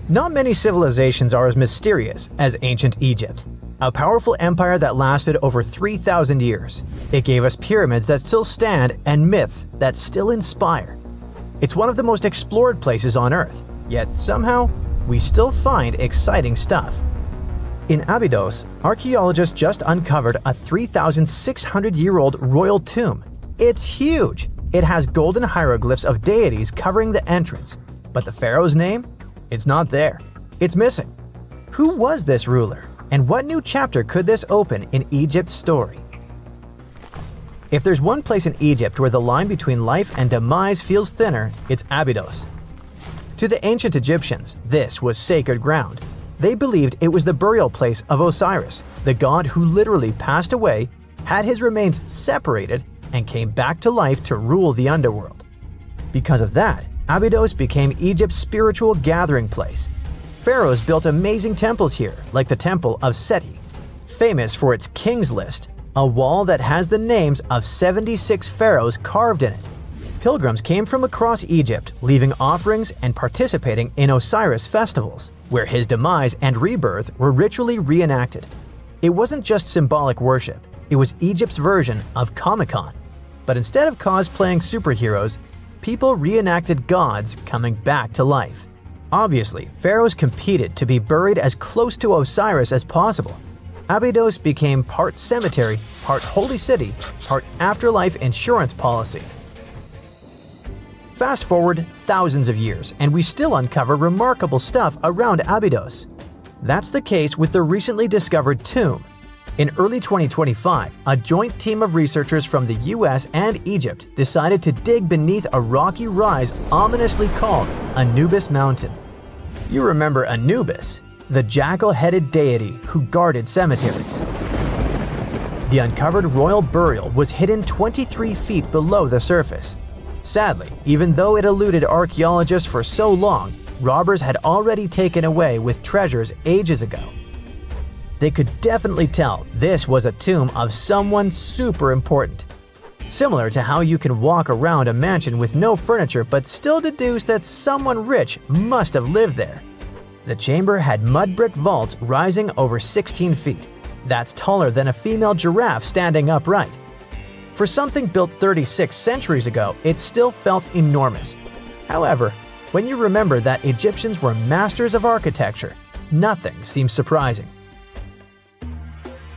Not many civilizations are as mysterious as ancient Egypt, a powerful empire that lasted over 3,000 years. It gave us pyramids that still stand and myths that still inspire. It's one of the most explored places on Earth, yet somehow we still find exciting stuff. In Abydos, archaeologists just uncovered a 3,600-year-old royal tomb. It's huge! It has golden hieroglyphs of deities covering the entrance, but the pharaoh's name? It's not there. It's missing. Who was this ruler, and what new chapter could this open in Egypt's story? If there's one place in Egypt where the line between life and demise feels thinner, it's Abydos. To the ancient Egyptians, this was sacred ground. They believed it was the burial place of Osiris, the god who literally passed away, had his remains separated, and came back to life to rule the underworld. Because of that, Abydos became Egypt's spiritual gathering place. Pharaohs built amazing temples here, like the Temple of Seti, famous for its King's List, a wall that has the names of 76 pharaohs carved in it. Pilgrims came from across Egypt, leaving offerings and participating in Osiris festivals, where his demise and rebirth were ritually reenacted. It wasn't just symbolic worship, it was Egypt's version of Comic-Con. But instead of cosplaying superheroes, people reenacted gods coming back to life. Obviously, pharaohs competed to be buried as close to Osiris as possible. Abydos became part cemetery, part holy city, part afterlife insurance policy. Fast forward thousands of years, and we still uncover remarkable stuff around Abydos. That's the case with the recently discovered tomb. In early 2025, a joint team of researchers from the US and Egypt decided to dig beneath a rocky rise ominously called Anubis Mountain. You remember Anubis, the jackal-headed deity who guarded cemeteries. The uncovered royal burial was hidden 23 feet below the surface. Sadly, even though it eluded archaeologists for so long, robbers had already taken away with treasures ages ago. They could definitely tell this was a tomb of someone super important. Similar to how you can walk around a mansion with no furniture but still deduce that someone rich must have lived there. The chamber had mud brick vaults rising over 16 feet. That's taller than a female giraffe standing upright. For something built 36 centuries ago, it still felt enormous. However, when you remember that Egyptians were masters of architecture, nothing seems surprising.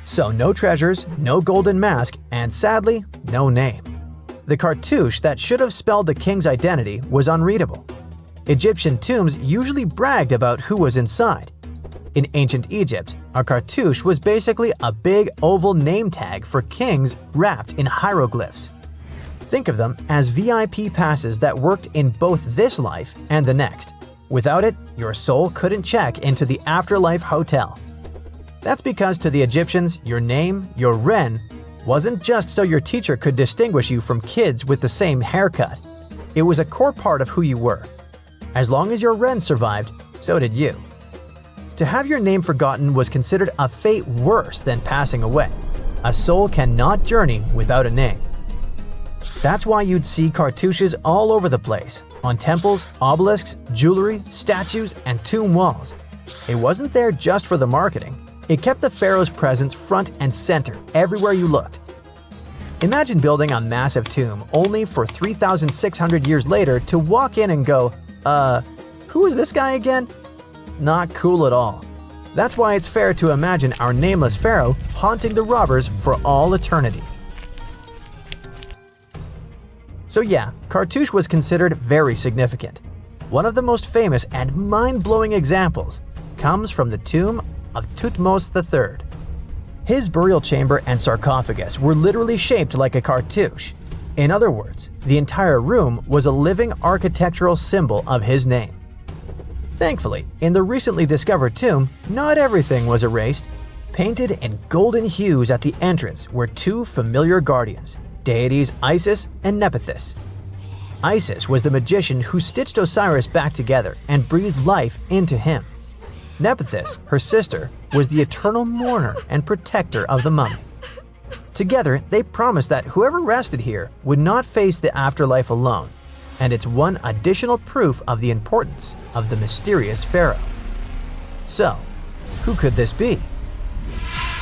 So no treasures, no golden mask, and sadly, no name. The cartouche that should have spelled the king's identity was unreadable. Egyptian tombs usually bragged about who was inside. In ancient Egypt, a cartouche was basically a big oval name tag for kings wrapped in hieroglyphs. Think of them as VIP passes that worked in both this life and the next. Without it, your soul couldn't check into the afterlife hotel. That's because to the Egyptians, your name, your ren, wasn't just so your teacher could distinguish you from kids with the same haircut. It was a core part of who you were. As long as your ren survived, so did you. To have your name forgotten was considered a fate worse than passing away. A soul cannot journey without a name. That's why you'd see cartouches all over the place, on temples, obelisks, jewelry, statues, and tomb walls. It wasn't there just for the marketing. It kept the pharaoh's presence front and center everywhere you looked. Imagine building a massive tomb only for 3,600 years later to walk in and go, who is this guy again? Not cool at all. That's why it's fair to imagine our nameless pharaoh haunting the robbers for all eternity. So yeah, cartouche was considered very significant. One of the most famous and mind-blowing examples comes from the tomb of Thutmose III. His burial chamber and sarcophagus were literally shaped like a cartouche. In other words, the entire room was a living architectural symbol of his name. Thankfully, in the recently discovered tomb, not everything was erased. Painted in golden hues at the entrance were two familiar guardians, deities Isis and Nephthys. Isis was the magician who stitched Osiris back together and breathed life into him. Nephthys, her sister, was the eternal mourner and protector of the mummy. Together, they promised that whoever rested here would not face the afterlife alone, and it's one additional proof of the importance of the mysterious pharaoh. So, who could this be?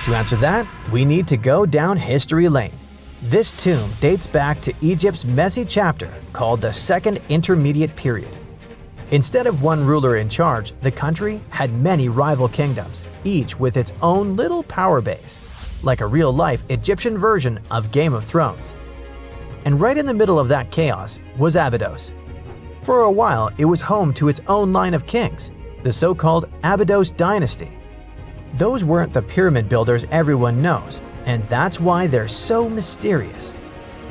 To answer that, we need to go down history lane. This tomb dates back to Egypt's messy chapter called the Second Intermediate Period. Instead of one ruler in charge, the country had many rival kingdoms, each with its own little power base, like a real-life Egyptian version of Game of Thrones. And right in the middle of that chaos was Abydos. For a while, it was home to its own line of kings, the so-called Abydos dynasty. Those weren't the pyramid builders everyone knows, and that's why they're so mysterious.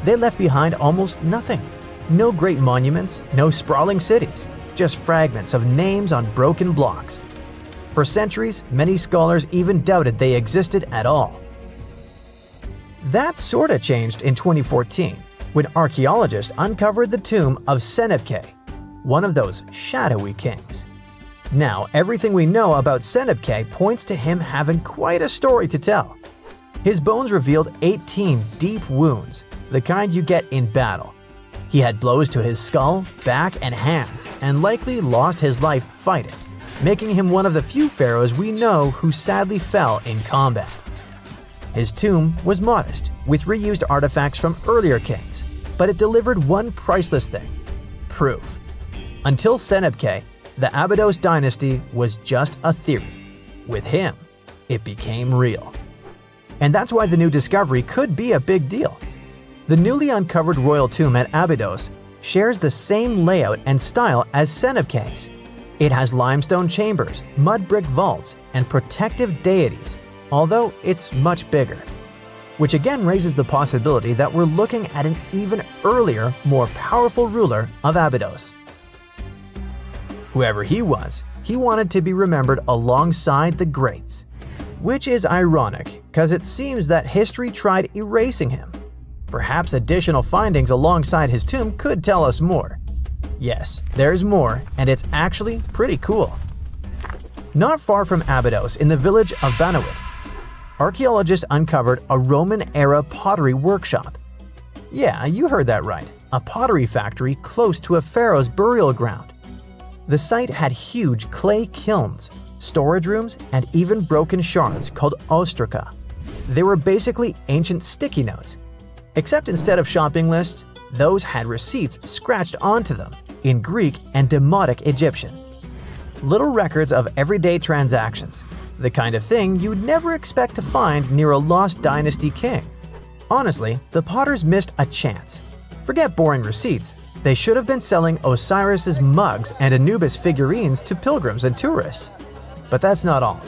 They left behind almost nothing. No great monuments, no sprawling cities, just fragments of names on broken blocks. For centuries, many scholars even doubted they existed at all. That sorta changed in 2014, when archaeologists uncovered the tomb of Senebkay, one of those shadowy kings. Now, everything we know about Senebkay points to him having quite a story to tell. His bones revealed 18 deep wounds, the kind you get in battle. He had blows to his skull, back, and hands, and likely lost his life fighting, making him one of the few pharaohs we know who sadly fell in combat. His tomb was modest, with reused artifacts from earlier kings, but it delivered one priceless thing: proof. Until Senebkay, the Abydos dynasty was just a theory. With him, it became real. And that's why the new discovery could be a big deal. The newly uncovered royal tomb at Abydos shares the same layout and style as Senebkay's. It has limestone chambers, mud brick vaults, and protective deities, although it's much bigger. Which again raises the possibility that we're looking at an even earlier, more powerful ruler of Abydos. Whoever he was, he wanted to be remembered alongside the greats. Which is ironic, because it seems that history tried erasing him. Perhaps additional findings alongside his tomb could tell us more. Yes, there's more, and it's actually pretty cool. Not far from Abydos, in the village of Banawit, archaeologists uncovered a Roman-era pottery workshop. Yeah, you heard that right, a pottery factory close to a pharaoh's burial ground. The site had huge clay kilns, storage rooms, and even broken shards called ostraca. They were basically ancient sticky notes, except instead of shopping lists, those had receipts scratched onto them in Greek and Demotic Egyptian. Little records of everyday transactions, the kind of thing you'd never expect to find near a lost dynasty king. Honestly, the potters missed a chance. Forget boring receipts, they should have been selling Osiris's mugs and Anubis figurines to pilgrims and tourists. But that's not all.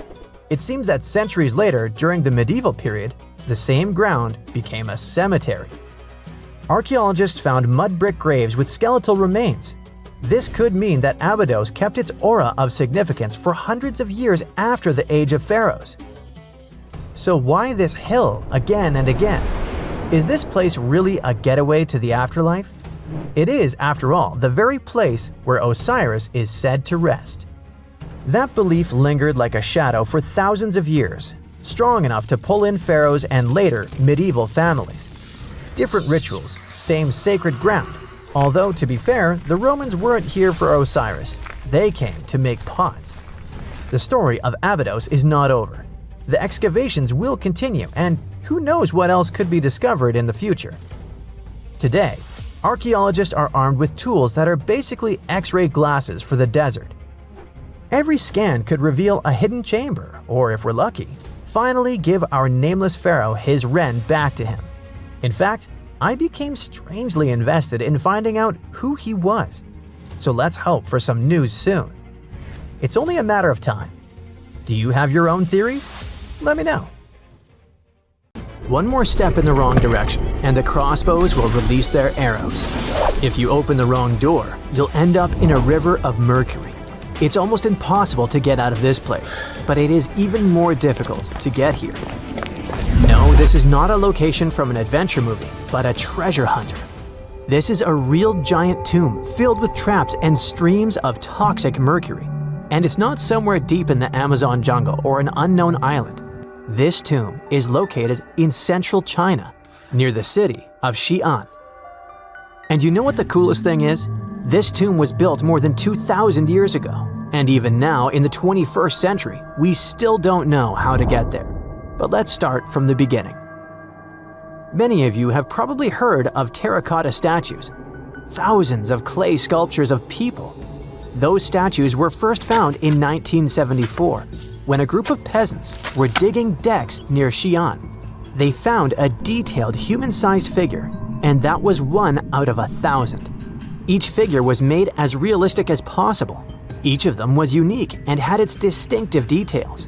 It seems that centuries later, during the medieval period, the same ground became a cemetery. Archaeologists found mud brick graves with skeletal remains. This could mean that Abydos kept its aura of significance for hundreds of years after the Age of Pharaohs. So why this hill again and again? Is this place really a getaway to the afterlife? It is, after all, the very place where Osiris is said to rest. That belief lingered like a shadow for thousands of years, strong enough to pull in pharaohs and later medieval families. Different rituals, same sacred ground. Although, to be fair, the Romans weren't here for Osiris. They came to make pots. The story of Abydos is not over. The excavations will continue, and who knows what else could be discovered in the future. Today, archaeologists are armed with tools that are basically X-ray glasses for the desert. Every scan could reveal a hidden chamber, or if we're lucky, finally give our nameless pharaoh his wren back to him. In fact, I became strangely invested in finding out who he was. So let's hope for some news soon. It's only a matter of time. Do you have your own theories? Let me know. One more step in the wrong direction, and the crossbows will release their arrows. If you open the wrong door, you'll end up in a river of mercury. It's almost impossible to get out of this place, but it is even more difficult to get here. No, this is not a location from an adventure movie, but a treasure hunter. This is a real giant tomb filled with traps and streams of toxic mercury. And it's not somewhere deep in the Amazon jungle or an unknown island. This tomb is located in central China, near the city of Xi'an. And you know what the coolest thing is? This tomb was built more than 2,000 years ago. And even now, in the 21st century, we still don't know how to get there. But let's start from the beginning. Many of you have probably heard of terracotta statues. Thousands of clay sculptures of people. Those statues were first found in 1974, when a group of peasants were digging decks near Xi'an. They found a detailed human-sized figure, and that was 1 out of 1,000. Each figure was made as realistic as possible. Each of them was unique and had its distinctive details.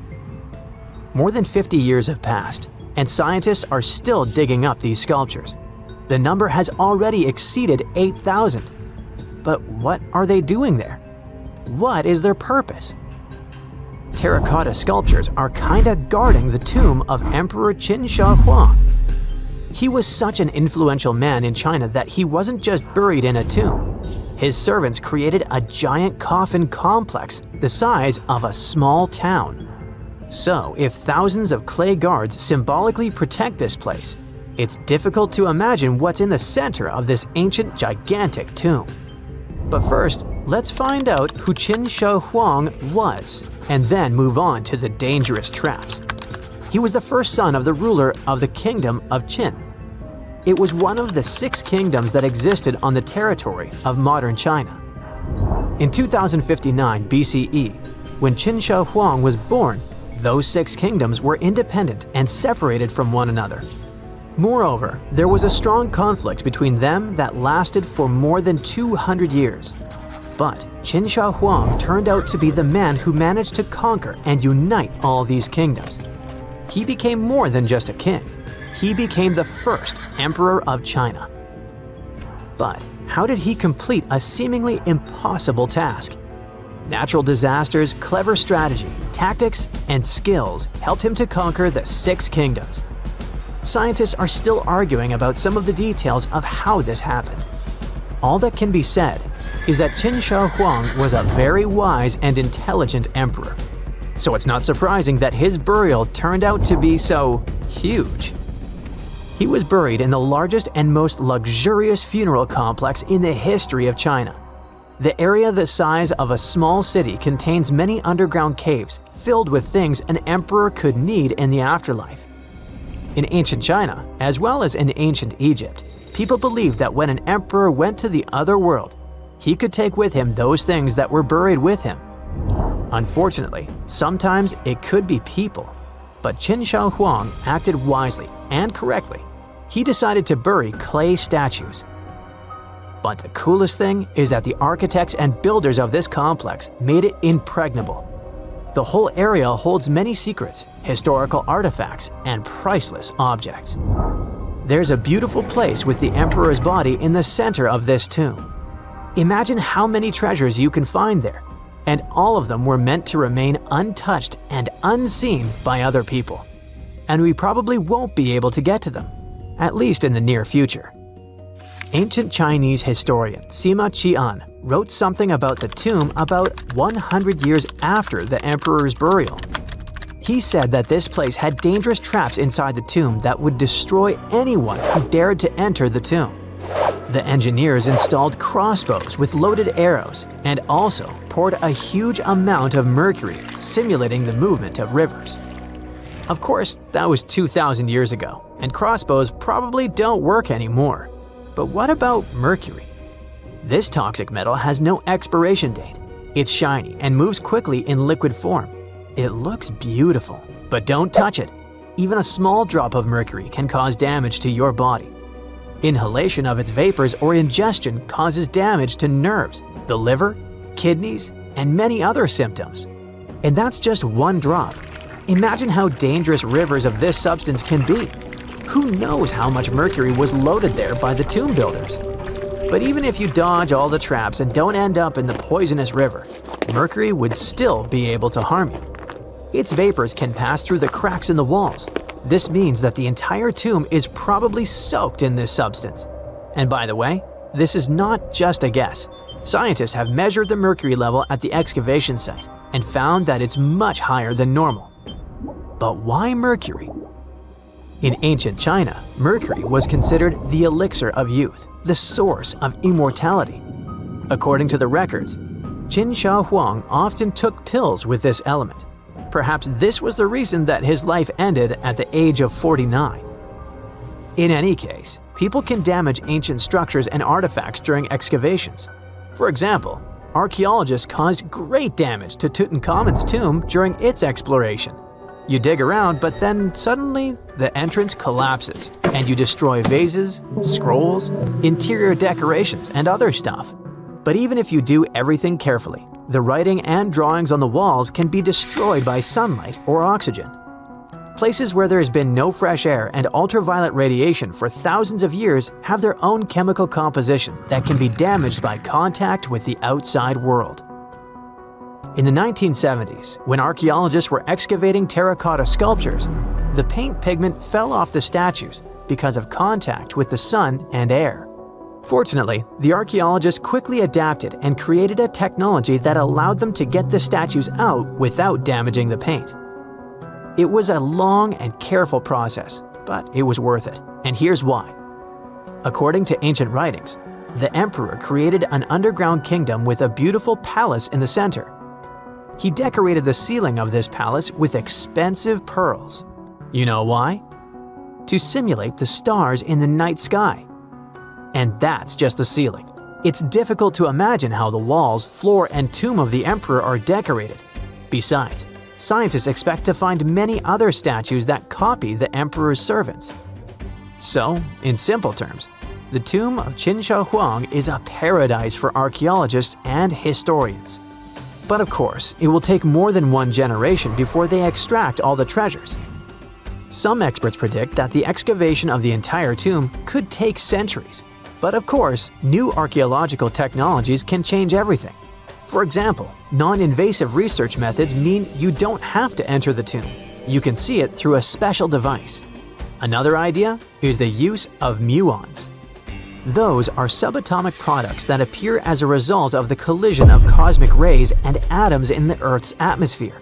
More than 50 years have passed, and scientists are still digging up these sculptures. The number has already exceeded 8,000. But what are they doing there? What is their purpose? Terracotta sculptures are kinda guarding the tomb of Emperor Qin Shi Huang. He was such an influential man in China that he wasn't just buried in a tomb. His servants created a giant coffin complex the size of a small town. So, if thousands of clay guards symbolically protect this place, it's difficult to imagine what's in the center of this ancient, gigantic tomb. But first, let's find out who Qin Shi Huang was, and then move on to the dangerous traps. He was the first son of the ruler of the Kingdom of Qin. It was one of the 6 kingdoms that existed on the territory of modern China. In 2059 BCE, when Qin Shi Huang was born, those 6 kingdoms were independent and separated from one another. Moreover, there was a strong conflict between them that lasted for more than 200 years. But Qin Shi Huang turned out to be the man who managed to conquer and unite all these kingdoms. He became more than just a king. He became the first emperor of China. But how did he complete a seemingly impossible task? Natural disasters, clever strategy, tactics, and skills helped him to conquer the 6 kingdoms. Scientists are still arguing about some of the details of how this happened. All that can be said is that Qin Shi Huang was a very wise and intelligent emperor. So it's not surprising that his burial turned out to be so huge. He was buried in the largest and most luxurious funeral complex in the history of China. The area the size of a small city contains many underground caves filled with things an emperor could need in the afterlife. In ancient China, as well as in ancient Egypt, people believed that when an emperor went to the other world, he could take with him those things that were buried with him. Unfortunately, sometimes it could be people. But Qin Shi Huang acted wisely and correctly. He decided to bury clay statues. But the coolest thing is that the architects and builders of this complex made it impregnable. The whole area holds many secrets, historical artifacts, and priceless objects. There's a beautiful place with the emperor's body in the center of this tomb. Imagine how many treasures you can find there, and all of them were meant to remain untouched and unseen by other people. And we probably won't be able to get to them, at least in the near future. Ancient Chinese historian Sima Qian wrote something about the tomb about 100 years after the emperor's burial. He said that this place had dangerous traps inside the tomb that would destroy anyone who dared to enter the tomb. The engineers installed crossbows with loaded arrows and also poured a huge amount of mercury, simulating the movement of rivers. Of course, that was 2,000 years ago, and crossbows probably don't work anymore. But what about mercury? This toxic metal has no expiration date. It's shiny and moves quickly in liquid form. It looks beautiful, but don't touch it. Even a small drop of mercury can cause damage to your body. Inhalation of its vapors or ingestion causes damage to nerves, the liver, kidneys, and many other symptoms. And that's just one drop. Imagine how dangerous rivers of this substance can be. Who knows how much mercury was loaded there by the tomb builders? But even if you dodge all the traps and don't end up in the poisonous river, mercury would still be able to harm you. Its vapors can pass through the cracks in the walls. This means that the entire tomb is probably soaked in this substance. And by the way, this is not just a guess. Scientists have measured the mercury level at the excavation site and found that it's much higher than normal. But why mercury? In ancient China, mercury was considered the elixir of youth, the source of immortality. According to the records, Qin Shi Huang often took pills with this element. Perhaps this was the reason that his life ended at the age of 49. In any case, people can damage ancient structures and artifacts during excavations. For example, archaeologists caused great damage to Tutankhamun's tomb during its exploration. You dig around, but then suddenly the entrance collapses and you destroy vases, scrolls, interior decorations, and other stuff. But even if you do everything carefully, the writing and drawings on the walls can be destroyed by sunlight or oxygen. Places where there has been no fresh air and ultraviolet radiation for thousands of years have their own chemical composition that can be damaged by contact with the outside world. In the 1970s, when archaeologists were excavating terracotta sculptures, the paint pigment fell off the statues because of contact with the sun and air. Fortunately, the archaeologists quickly adapted and created a technology that allowed them to get the statues out without damaging the paint. It was a long and careful process, but it was worth it, and here's why. According to ancient writings, the emperor created an underground kingdom with a beautiful palace in the center. He decorated the ceiling of this palace with expensive pearls. You know why? To simulate the stars in the night sky. And that's just the ceiling. It's difficult to imagine how the walls, floor, and tomb of the emperor are decorated. Besides, scientists expect to find many other statues that copy the emperor's servants. So, in simple terms, the tomb of Qin Shi Huang is a paradise for archaeologists and historians. But of course, it will take more than one generation before they extract all the treasures. Some experts predict that the excavation of the entire tomb could take centuries. But of course, new archaeological technologies can change everything. For example, non-invasive research methods mean you don't have to enter the tomb. You can see it through a special device. Another idea is the use of muons. Those are subatomic products that appear as a result of the collision of cosmic rays and atoms in the Earth's atmosphere.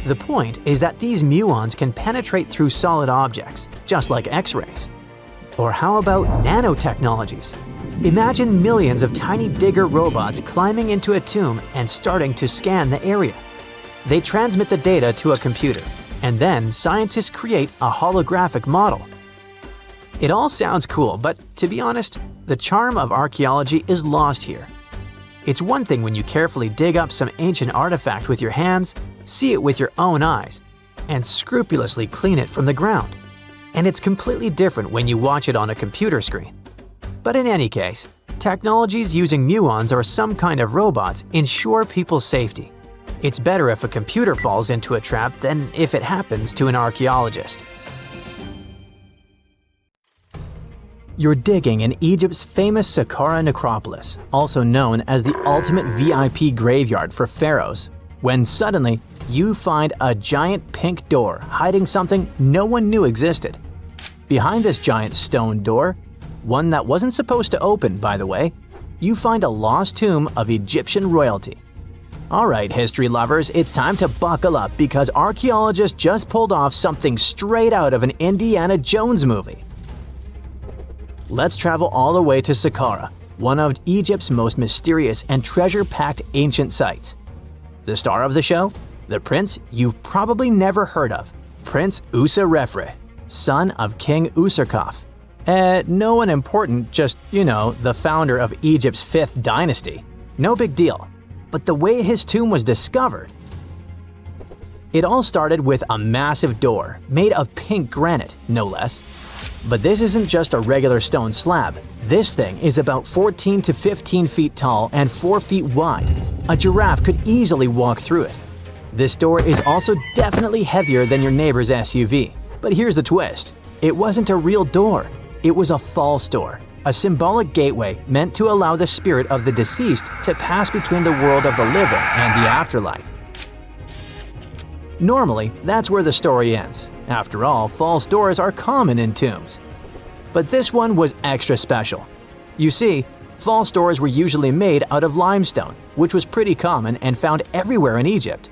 The point is that these muons can penetrate through solid objects, just like X-rays. Or how about nanotechnologies? Imagine millions of tiny digger robots climbing into a tomb and starting to scan the area. They transmit the data to a computer, and then scientists create a holographic model. It all sounds cool, but to be honest, the charm of archaeology is lost here. It's one thing when you carefully dig up some ancient artifact with your hands, see it with your own eyes, and scrupulously clean it from the ground. And it's completely different when you watch it on a computer screen. But in any case, technologies using muons or some kind of robots ensure people's safety. It's better if a computer falls into a trap than if it happens to an archaeologist. You're digging in Egypt's famous Saqqara necropolis, also known as the ultimate VIP graveyard for pharaohs, when suddenly you find a giant pink door hiding something no one knew existed. Behind this giant stone door, one that wasn't supposed to open, by the way, you find a lost tomb of Egyptian royalty. Alright, history lovers, it's time to buckle up because archaeologists just pulled off something straight out of an Indiana Jones movie. Let's travel all the way to Saqqara, one of Egypt's most mysterious and treasure-packed ancient sites. The star of the show? The prince you've probably never heard of, Prince Userefre, son of King Userkaf. No one important, just, the founder of Egypt's 5th dynasty. No big deal. But the way his tomb was discovered… It all started with a massive door, made of pink granite, no less. But this isn't just a regular stone slab. This thing is about 14 to 15 feet tall and 4 feet wide. A giraffe could easily walk through it. This door is also definitely heavier than your neighbor's SUV. But here's the twist. It wasn't a real door. It was a false door, a symbolic gateway meant to allow the spirit of the deceased to pass between the world of the living and the afterlife. Normally, that's where the story ends. After all, false doors are common in tombs. But this one was extra special. You see, false doors were usually made out of limestone, which was pretty common and found everywhere in Egypt.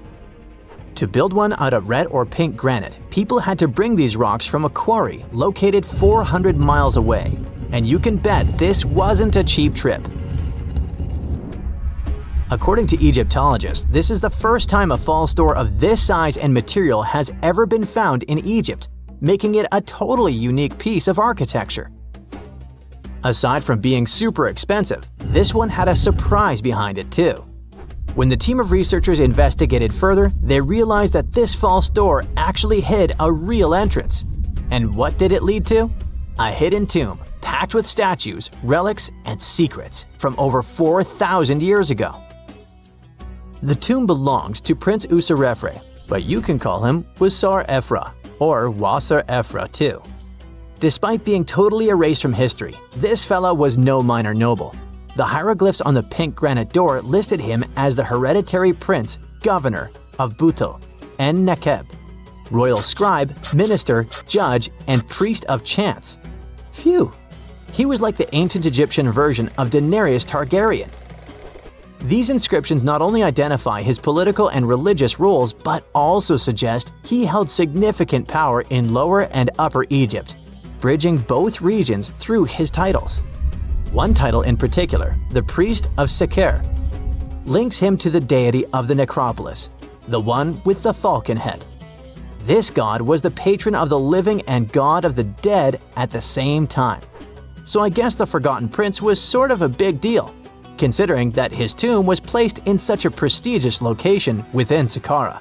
To build one out of red or pink granite, people had to bring these rocks from a quarry located 400 miles away. And you can bet this wasn't a cheap trip. According to Egyptologists, this is the first time a false door of this size and material has ever been found in Egypt, making it a totally unique piece of architecture. Aside from being super expensive, this one had a surprise behind it too. When the team of researchers investigated further, they realized that this false door actually hid a real entrance. And what did it lead to? A hidden tomb packed with statues, relics, and secrets from over 4,000 years ago. The tomb belonged to Prince Userefre, but you can call him Wasar Efra or Wasar Efra too. Despite being totally erased from history, this fella was no minor noble. The hieroglyphs on the pink granite door listed him as the hereditary prince, governor of Buto and Nekeb, royal scribe, minister, judge, and priest of chance. Phew! He was like the ancient Egyptian version of Daenerys Targaryen. These inscriptions not only identify his political and religious roles, but also suggest he held significant power in Lower and Upper Egypt, bridging both regions through his titles. One title in particular, the Priest of Seker, links him to the deity of the necropolis, the one with the falcon head. This god was the patron of the living and god of the dead at the same time. So I guess the Forgotten Prince was sort of a big deal, considering that his tomb was placed in such a prestigious location within Saqqara.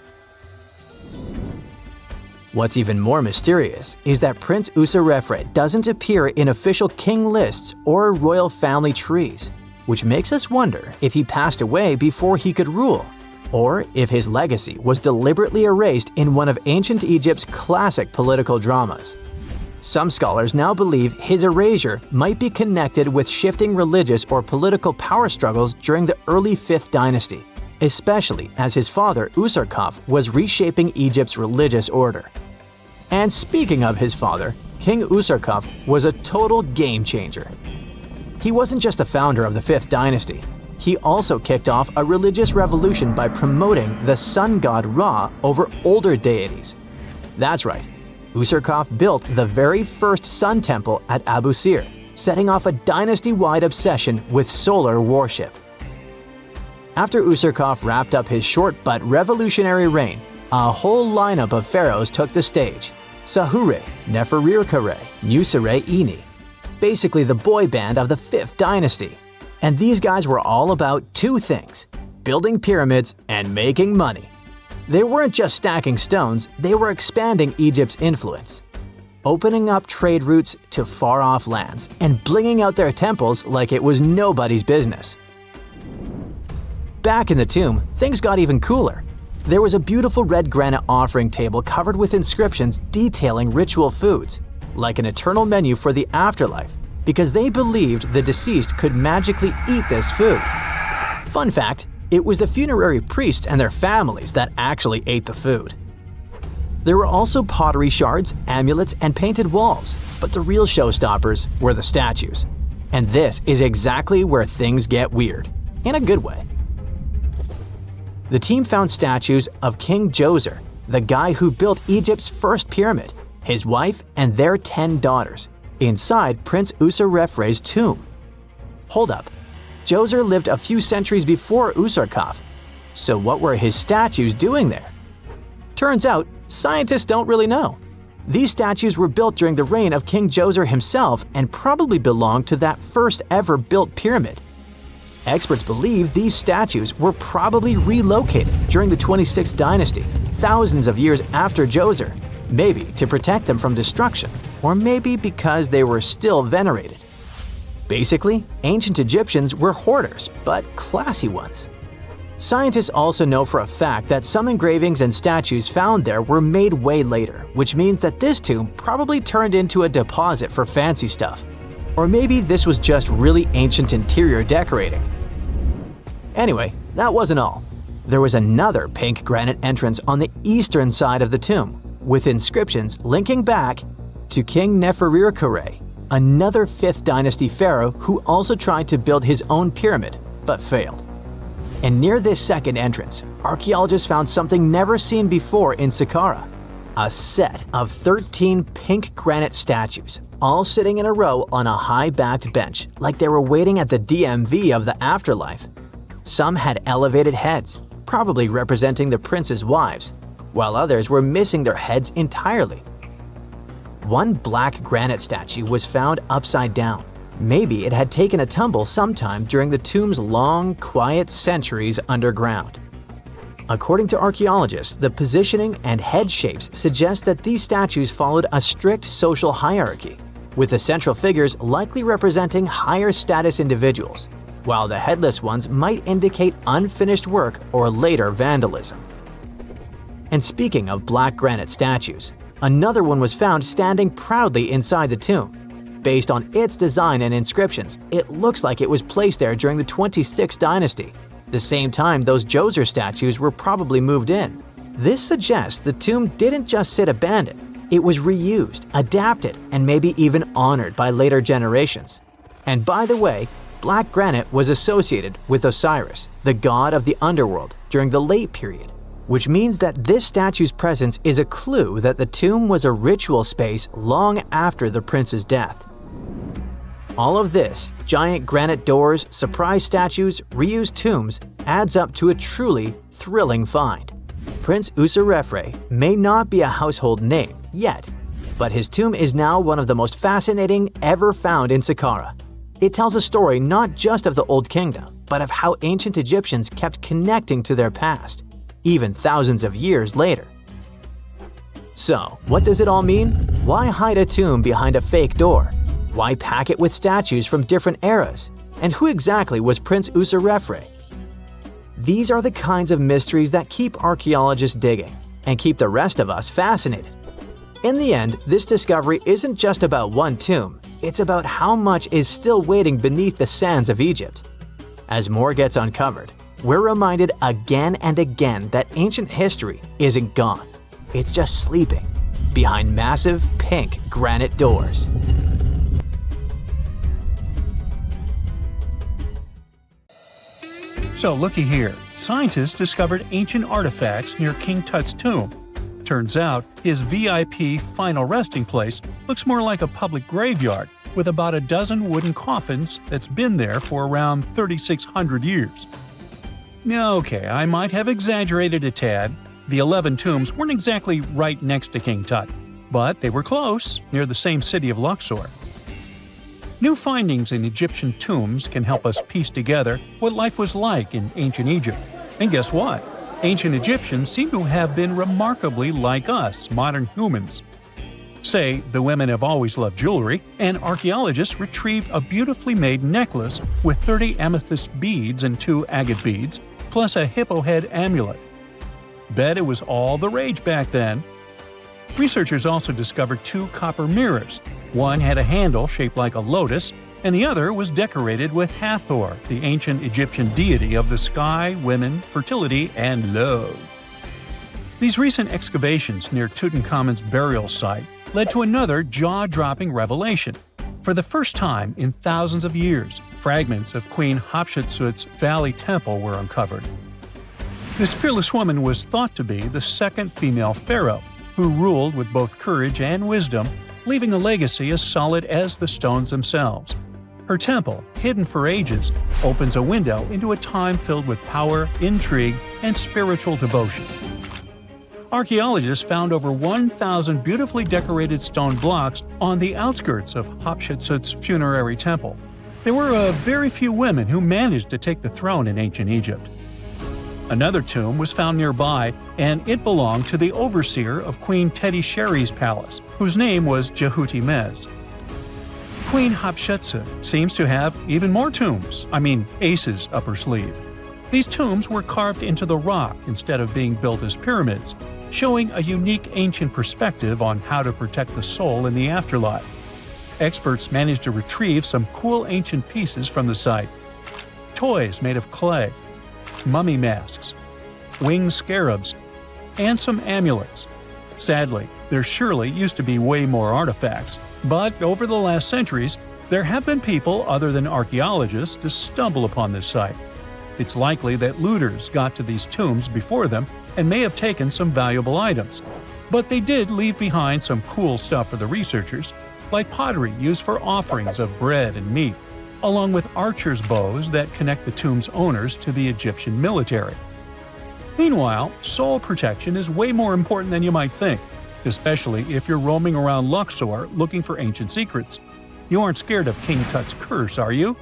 What's even more mysterious is that Prince Userefre doesn't appear in official king lists or royal family trees, which makes us wonder if he passed away before he could rule, or if his legacy was deliberately erased in one of ancient Egypt's classic political dramas. Some scholars now believe his erasure might be connected with shifting religious or political power struggles during the early 5th dynasty, especially as his father Usarkaf was reshaping Egypt's religious order. And speaking of his father, King Usarkaf was a total game changer. He wasn't just the founder of the 5th dynasty, he also kicked off a religious revolution by promoting the sun god Ra over older deities. That's right, Usarkaf built the very first sun temple at Abu Sir, setting off a dynasty-wide obsession with solar worship. After Usarkaf wrapped up his short but revolutionary reign, a whole lineup of pharaohs took the stage. Sahure, Neferirkare, Nusere-Ini, basically the boy band of the 5th dynasty. And these guys were all about two things: building pyramids and making money. They weren't just stacking stones, they were expanding Egypt's influence, opening up trade routes to far-off lands and blinging out their temples like it was nobody's business. Back in the tomb, things got even cooler. There was a beautiful red granite offering table covered with inscriptions detailing ritual foods, like an eternal menu for the afterlife, because they believed the deceased could magically eat this food. Fun fact, it was the funerary priests and their families that actually ate the food. There were also pottery shards, amulets, and painted walls, but the real showstoppers were the statues. And this is exactly where things get weird, in a good way. The team found statues of King Djoser, the guy who built Egypt's first pyramid, his wife, and their 10 daughters, inside Prince Userefre's tomb. Hold up. Djoser lived a few centuries before Usarkaf, so what were his statues doing there? Turns out, scientists don't really know. These statues were built during the reign of King Djoser himself and probably belonged to that first ever built pyramid. Experts believe these statues were probably relocated during the 26th dynasty, thousands of years after Djoser, maybe to protect them from destruction, or maybe because they were still venerated. Basically, ancient Egyptians were hoarders, but classy ones. Scientists also know for a fact that some engravings and statues found there were made way later, which means that this tomb probably turned into a deposit for fancy stuff. Or maybe this was just really ancient interior decorating. Anyway, that wasn't all. There was another pink granite entrance on the eastern side of the tomb, with inscriptions linking back to King Neferirkare, another 5th dynasty pharaoh who also tried to build his own pyramid, but failed. And near this second entrance, archaeologists found something never seen before in Saqqara: a set of 13 pink granite statues, all sitting in a row on a high-backed bench, like they were waiting at the DMV of the afterlife. Some had elevated heads, probably representing the prince's wives, while others were missing their heads entirely. One black granite statue was found upside down. Maybe it had taken a tumble sometime during the tomb's long, quiet centuries underground. According to archaeologists, the positioning and head shapes suggest that these statues followed a strict social hierarchy, with the central figures likely representing higher status individuals, while the headless ones might indicate unfinished work or later vandalism. And speaking of black granite statues, another one was found standing proudly inside the tomb. Based on its design and inscriptions, it looks like it was placed there during the 26th dynasty, the same time those Djoser statues were probably moved in. This suggests the tomb didn't just sit abandoned, it was reused, adapted, and maybe even honored by later generations. And by the way, black granite was associated with Osiris, the god of the underworld, during the late period, which means that this statue's presence is a clue that the tomb was a ritual space long after the prince's death. All of this, giant granite doors, surprise statues, reused tombs, adds up to a truly thrilling find. Prince Userefre may not be a household name yet, but his tomb is now one of the most fascinating ever found in Saqqara. It tells a story not just of the Old Kingdom, but of how ancient Egyptians kept connecting to their past, even thousands of years later. So, what does it all mean? Why hide a tomb behind a fake door? Why pack it with statues from different eras? And who exactly was Prince Userefre? These are the kinds of mysteries that keep archaeologists digging and keep the rest of us fascinated. In the end, this discovery isn't just about one tomb, it's about how much is still waiting beneath the sands of Egypt. As more gets uncovered, we're reminded again and again that ancient history isn't gone. It's just sleeping behind massive pink granite doors. So looky here, scientists discovered ancient artifacts near King Tut's tomb. Turns out, his VIP final resting place looks more like a public graveyard with about a dozen wooden coffins that's been there for around 3,600 years. Okay, I might have exaggerated a tad. The 11 tombs weren't exactly right next to King Tut, but they were close, near the same city of Luxor. New findings in Egyptian tombs can help us piece together what life was like in ancient Egypt. And guess what? Ancient Egyptians seem to have been remarkably like us, modern humans. Say, the women have always loved jewelry, and archaeologists retrieved a beautifully made necklace with 30 amethyst beads and 2 agate beads, plus a hippo head amulet. Bet it was all the rage back then. Researchers also discovered 2 copper mirrors. One had a handle shaped like a lotus, and the other was decorated with Hathor, the ancient Egyptian deity of the sky, women, fertility, and love. These recent excavations near Tutankhamun's burial site led to another jaw-dropping revelation. For the first time in thousands of years, fragments of Queen Hatshepsut's Valley Temple were uncovered. This fearless woman was thought to be the second female pharaoh, who ruled with both courage and wisdom, leaving a legacy as solid as the stones themselves. Her temple, hidden for ages, opens a window into a time filled with power, intrigue, and spiritual devotion. Archaeologists found over 1,000 beautifully decorated stone blocks on the outskirts of Hatshepsut's funerary temple. There were very few women who managed to take the throne in ancient Egypt. Another tomb was found nearby, and it belonged to the overseer of Queen Teti Sheri's palace, whose name was Jehuti-Mez. Queen Hatshepsut seems to have even more tombs, aces up her sleeve. These tombs were carved into the rock instead of being built as pyramids, showing a unique ancient perspective on how to protect the soul in the afterlife. Experts managed to retrieve some cool ancient pieces from the site. Toys made of clay, mummy masks, winged scarabs, and some amulets. Sadly, there surely used to be way more artifacts, but over the last centuries, there have been people other than archaeologists to stumble upon this site. It's likely that looters got to these tombs before them and may have taken some valuable items. But they did leave behind some cool stuff for the researchers, like pottery used for offerings of bread and meat. along with archers' bows that connect the tomb's owners to the Egyptian military. Meanwhile, soul protection is way more important than you might think, especially if you're roaming around Luxor looking for ancient secrets. You aren't scared of King Tut's curse, are you?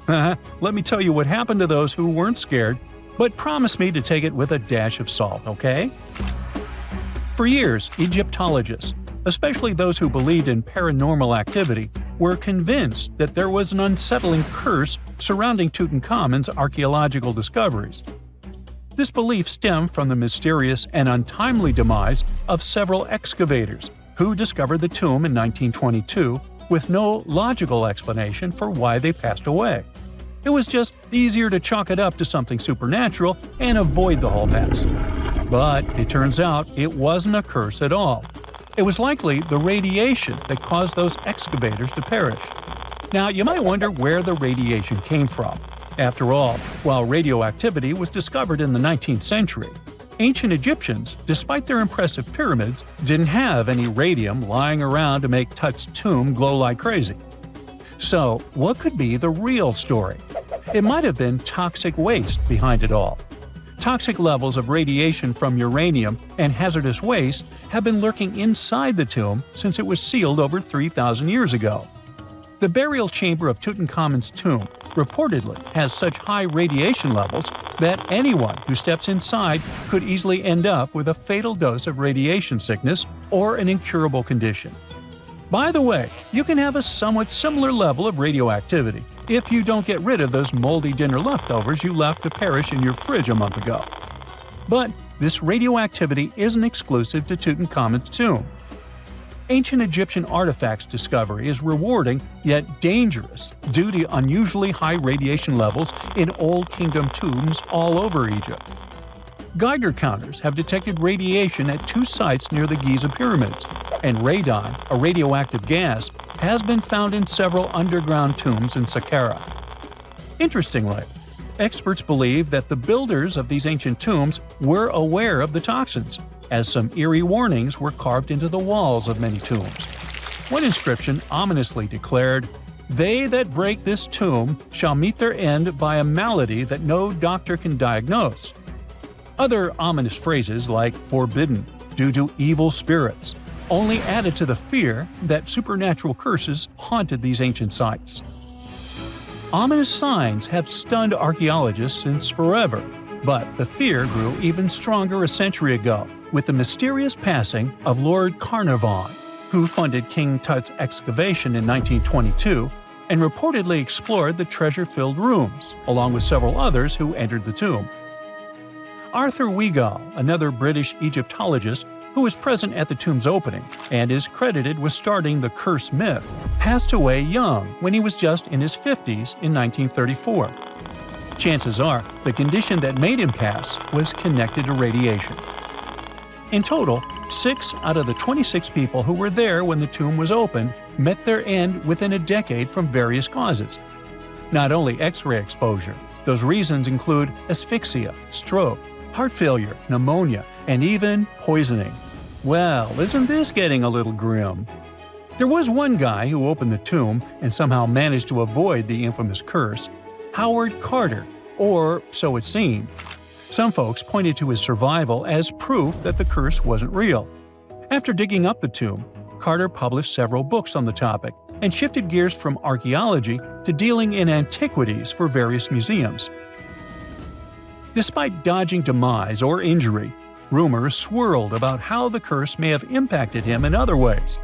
Let me tell you what happened to those who weren't scared, but promise me to take it with a dash of salt, okay? For years, Egyptologists, especially those who believed in paranormal activity, were convinced that there was an unsettling curse surrounding Tutankhamun's archaeological discoveries. This belief stemmed from the mysterious and untimely demise of several excavators who discovered the tomb in 1922 with no logical explanation for why they passed away. It was just easier to chalk it up to something supernatural and avoid the whole mess. But it turns out it wasn't a curse at all. It was likely the radiation that caused those excavators to perish. Now, you might wonder where the radiation came from. After all, while radioactivity was discovered in the 19th century, ancient Egyptians, despite their impressive pyramids, didn't have any radium lying around to make Tut's tomb glow like crazy. So, what could be the real story? It might have been toxic waste behind it all. Toxic levels of radiation from uranium and hazardous waste have been lurking inside the tomb since it was sealed over 3,000 years ago. The burial chamber of Tutankhamun's tomb reportedly has such high radiation levels that anyone who steps inside could easily end up with a fatal dose of radiation sickness or an incurable condition. By the way, you can have a somewhat similar level of radioactivity if you don't get rid of those moldy dinner leftovers you left to perish in your fridge a month ago. But this radioactivity isn't exclusive to Tutankhamun's tomb. Ancient Egyptian artifacts discovery is rewarding yet dangerous due to unusually high radiation levels in Old Kingdom tombs all over Egypt. Geiger counters have detected radiation at 2 sites near the Giza pyramids, and radon, a radioactive gas, has been found in several underground tombs in Saqqara. Interestingly, experts believe that the builders of these ancient tombs were aware of the toxins, as some eerie warnings were carved into the walls of many tombs. One inscription ominously declared, "They that break this tomb shall meet their end by a malady that no doctor can diagnose." Other ominous phrases like "forbidden," "due to evil spirits," only added to the fear that supernatural curses haunted these ancient sites. Ominous signs have stunned archaeologists since forever, but the fear grew even stronger a century ago with the mysterious passing of Lord Carnarvon, who funded King Tut's excavation in 1922 and reportedly explored the treasure-filled rooms, along with several others who entered the tomb. Arthur Weigall, another British Egyptologist who was present at the tomb's opening and is credited with starting the curse myth, passed away young when he was just in his 50s in 1934. Chances are the condition that made him pass was connected to radiation. In total, 6 out of the 26 people who were there when the tomb was opened met their end within a decade from various causes. Not only X-ray exposure, those reasons include asphyxia, stroke, heart failure, pneumonia, and even poisoning. Well, isn't this getting a little grim? There was one guy who opened the tomb and somehow managed to avoid the infamous curse, Howard Carter, or so it seemed. Some folks pointed to his survival as proof that the curse wasn't real. After digging up the tomb, Carter published several books on the topic and shifted gears from archaeology to dealing in antiquities for various museums. Despite dodging demise or injury, rumors swirled about how the curse may have impacted him in other ways.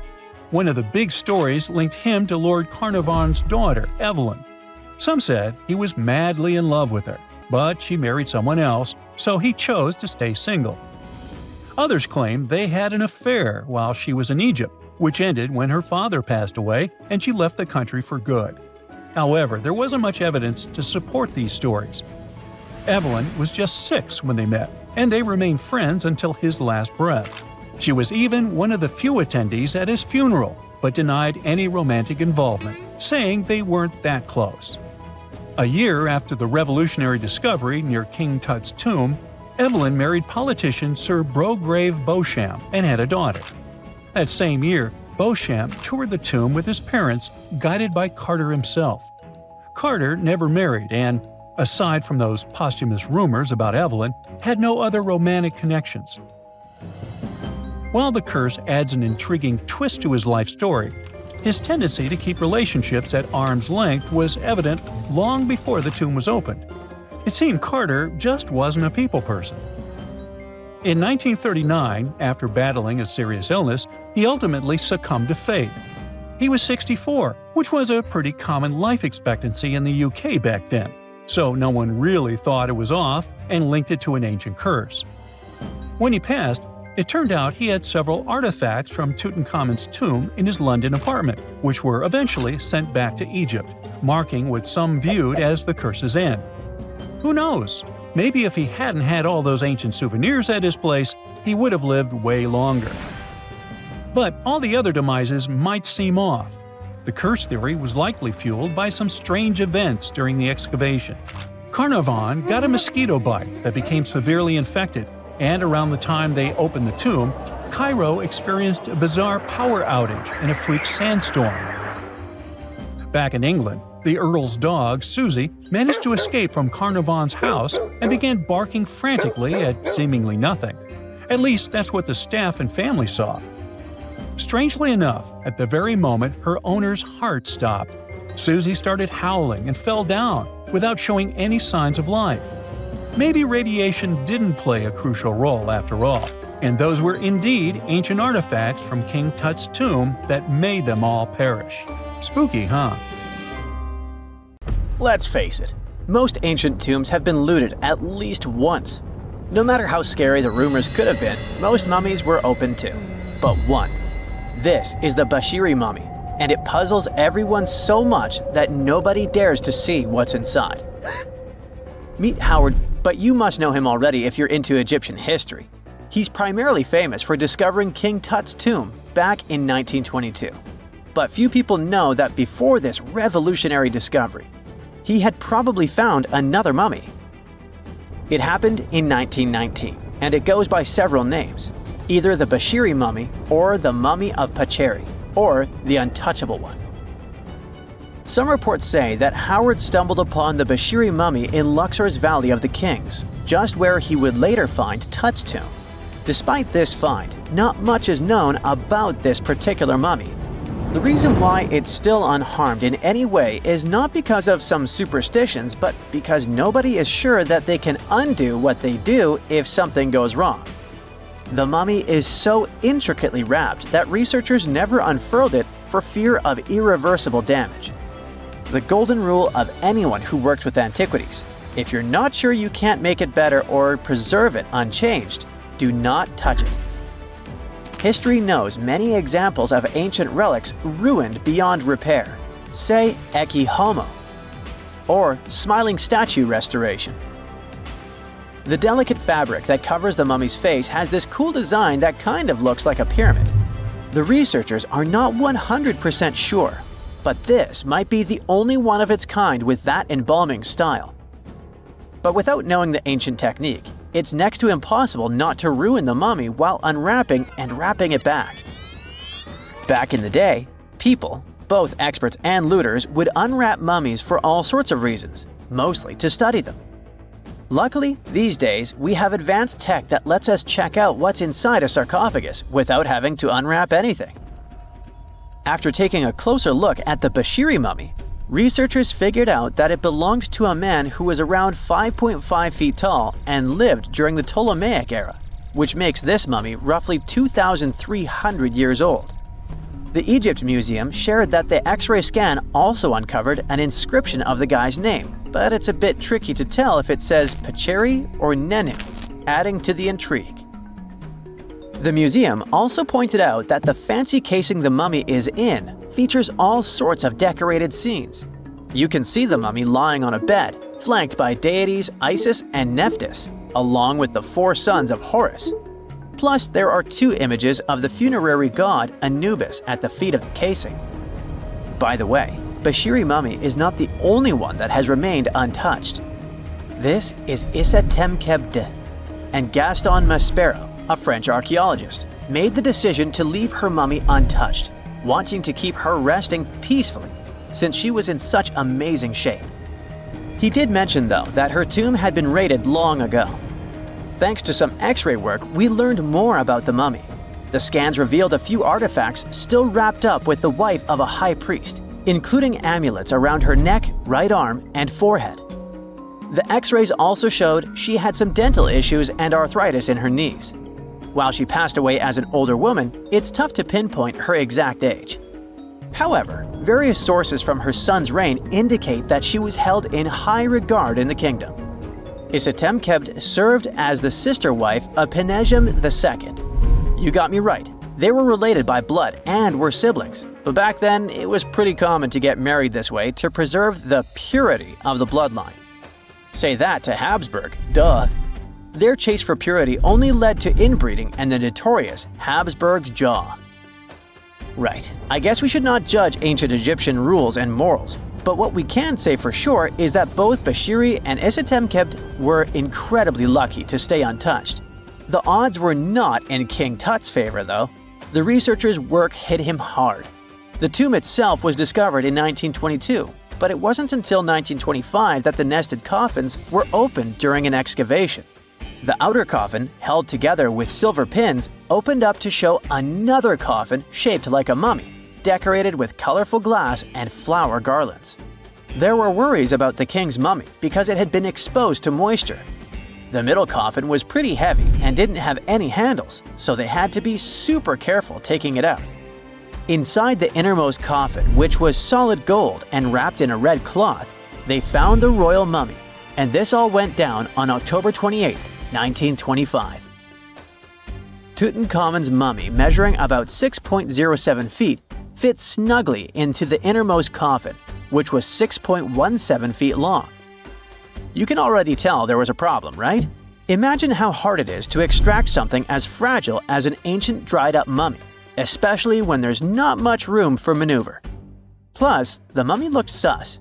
One of the big stories linked him to Lord Carnarvon's daughter, Evelyn. Some said he was madly in love with her, but she married someone else, so he chose to stay single. Others claimed they had an affair while she was in Egypt, which ended when her father passed away and she left the country for good. However, there wasn't much evidence to support these stories. Evelyn was just 6 when they met, and they remained friends until his last breath. She was even one of the few attendees at his funeral, but denied any romantic involvement, saying they weren't that close. A year after the revolutionary discovery near King Tut's tomb, Evelyn married politician Sir Brograve Beauchamp and had a daughter. That same year, Beauchamp toured the tomb with his parents, guided by Carter himself. Carter never married and, aside from those posthumous rumors about Evelyn, had no other romantic connections. While the curse adds an intriguing twist to his life story, his tendency to keep relationships at arm's length was evident long before the tomb was opened. It seemed Carter just wasn't a people person. In 1939, after battling a serious illness, he ultimately succumbed to fate. He was 64, which was a pretty common life expectancy in the UK back then, so no one really thought it was off and linked it to an ancient curse. When he passed, it turned out he had several artifacts from Tutankhamun's tomb in his London apartment, which were eventually sent back to Egypt, marking what some viewed as the curse's end. Who knows? Maybe if he hadn't had all those ancient souvenirs at his place, he would have lived way longer. But all the other demises might seem off. The curse theory was likely fueled by some strange events during the excavation. Carnarvon got a mosquito bite that became severely infected, and around the time they opened the tomb, Cairo experienced a bizarre power outage and a freak sandstorm. Back in England, the Earl's dog, Susie, managed to escape from Carnarvon's house and began barking frantically at seemingly nothing. At least that's what the staff and family saw. Strangely enough, at the very moment her owner's heart stopped, Susie started howling and fell down without showing any signs of life. Maybe radiation didn't play a crucial role after all, and those were indeed ancient artifacts from King Tut's tomb that made them all perish. Spooky, huh? Let's face it, most ancient tombs have been looted at least once. No matter how scary the rumors could have been, most mummies were opened too. But one. This is the Bashiri mummy, and it puzzles everyone so much that nobody dares to see what's inside. Meet Howard, but you must know him already if you're into Egyptian history. He's primarily famous for discovering King Tut's tomb back in 1922. But few people know that before this revolutionary discovery, he had probably found another mummy. It happened in 1919, and it goes by several names, either the Bashiri mummy or the mummy of Pacheri, or the untouchable one. Some reports say that Howard stumbled upon the Bashiri mummy in Luxor's Valley of the Kings, just where he would later find Tut's tomb. Despite this find, not much is known about this particular mummy. The reason why it's still unharmed in any way is not because of some superstitions, but because nobody is sure that they can undo what they do if something goes wrong. The mummy is so intricately wrapped that researchers never unfurled it for fear of irreversible damage. The golden rule of anyone who works with antiquities: if you're not sure you can't make it better or preserve it unchanged, do not touch it. History knows many examples of ancient relics ruined beyond repair, say Ecce Homo, or smiling statue restoration. The delicate fabric that covers the mummy's face has this cool design that kind of looks like a pyramid. The researchers are not 100% sure, but this might be the only one of its kind with that embalming style. But without knowing the ancient technique, it's next to impossible not to ruin the mummy while unwrapping and wrapping it back. Back in the day, people, both experts and looters, would unwrap mummies for all sorts of reasons, mostly to study them. Luckily, these days, we have advanced tech that lets us check out what's inside a sarcophagus without having to unwrap anything. After taking a closer look at the Bashiri mummy, researchers figured out that it belonged to a man who was around 5.5 feet tall and lived during the Ptolemaic era, which makes this mummy roughly 2,300 years old. The Egypt Museum shared that the X-ray scan also uncovered an inscription of the guy's name, but it's a bit tricky to tell if it says Pacheri or Nenu, adding to the intrigue. The museum also pointed out that the fancy casing the mummy is in features all sorts of decorated scenes. You can see the mummy lying on a bed, flanked by deities Isis and Nephthys, along with the 4 sons of Horus. Plus, there are 2 images of the funerary god Anubis at the feet of the casing. By the way, Bashiri mummy is not the only one that has remained untouched. This is Issa Temkebde, and Gaston Maspero, a French archaeologist, made the decision to leave her mummy untouched, wanting to keep her resting peacefully since she was in such amazing shape. He did mention, though, that her tomb had been raided long ago. Thanks to some X-ray work, we learned more about the mummy. The scans revealed a few artifacts still wrapped up with the wife of a high priest, including amulets around her neck, right arm, and forehead. The X-rays also showed she had some dental issues and arthritis in her knees. While she passed away as an older woman, it's tough to pinpoint her exact age. However, various sources from her son's reign indicate that she was held in high regard in the kingdom. Isitemkebd served as the sister wife of Penejam II. You got me right, they were related by blood and were siblings, but back then it was pretty common to get married this way to preserve the purity of the bloodline. Say that to Habsburg, duh. Their chase for purity only led to inbreeding and the notorious Habsburg's jaw. Right, I guess we should not judge ancient Egyptian rules and morals, but what we can say for sure is that both Bashiri and Isitemkebd were incredibly lucky to stay untouched. The odds were not in King Tut's favor, though. The researchers' work hit him hard. The tomb itself was discovered in 1922, but it wasn't until 1925 that the nested coffins were opened during an excavation. The outer coffin, held together with silver pins, opened up to show another coffin shaped like a mummy, decorated with colorful glass and flower garlands. There were worries about the king's mummy because it had been exposed to moisture. The middle coffin was pretty heavy and didn't have any handles, so they had to be super careful taking it out. Inside the innermost coffin, which was solid gold and wrapped in a red cloth, they found the royal mummy, and this all went down on October 28, 1925. Tutankhamun's mummy, measuring about 6.07 feet, fit snugly into the innermost coffin, which was 6.17 feet long. You can already tell there was a problem, right? Imagine how hard it is to extract something as fragile as an ancient dried-up mummy, especially when there's not much room for maneuver. Plus, the mummy looked sus.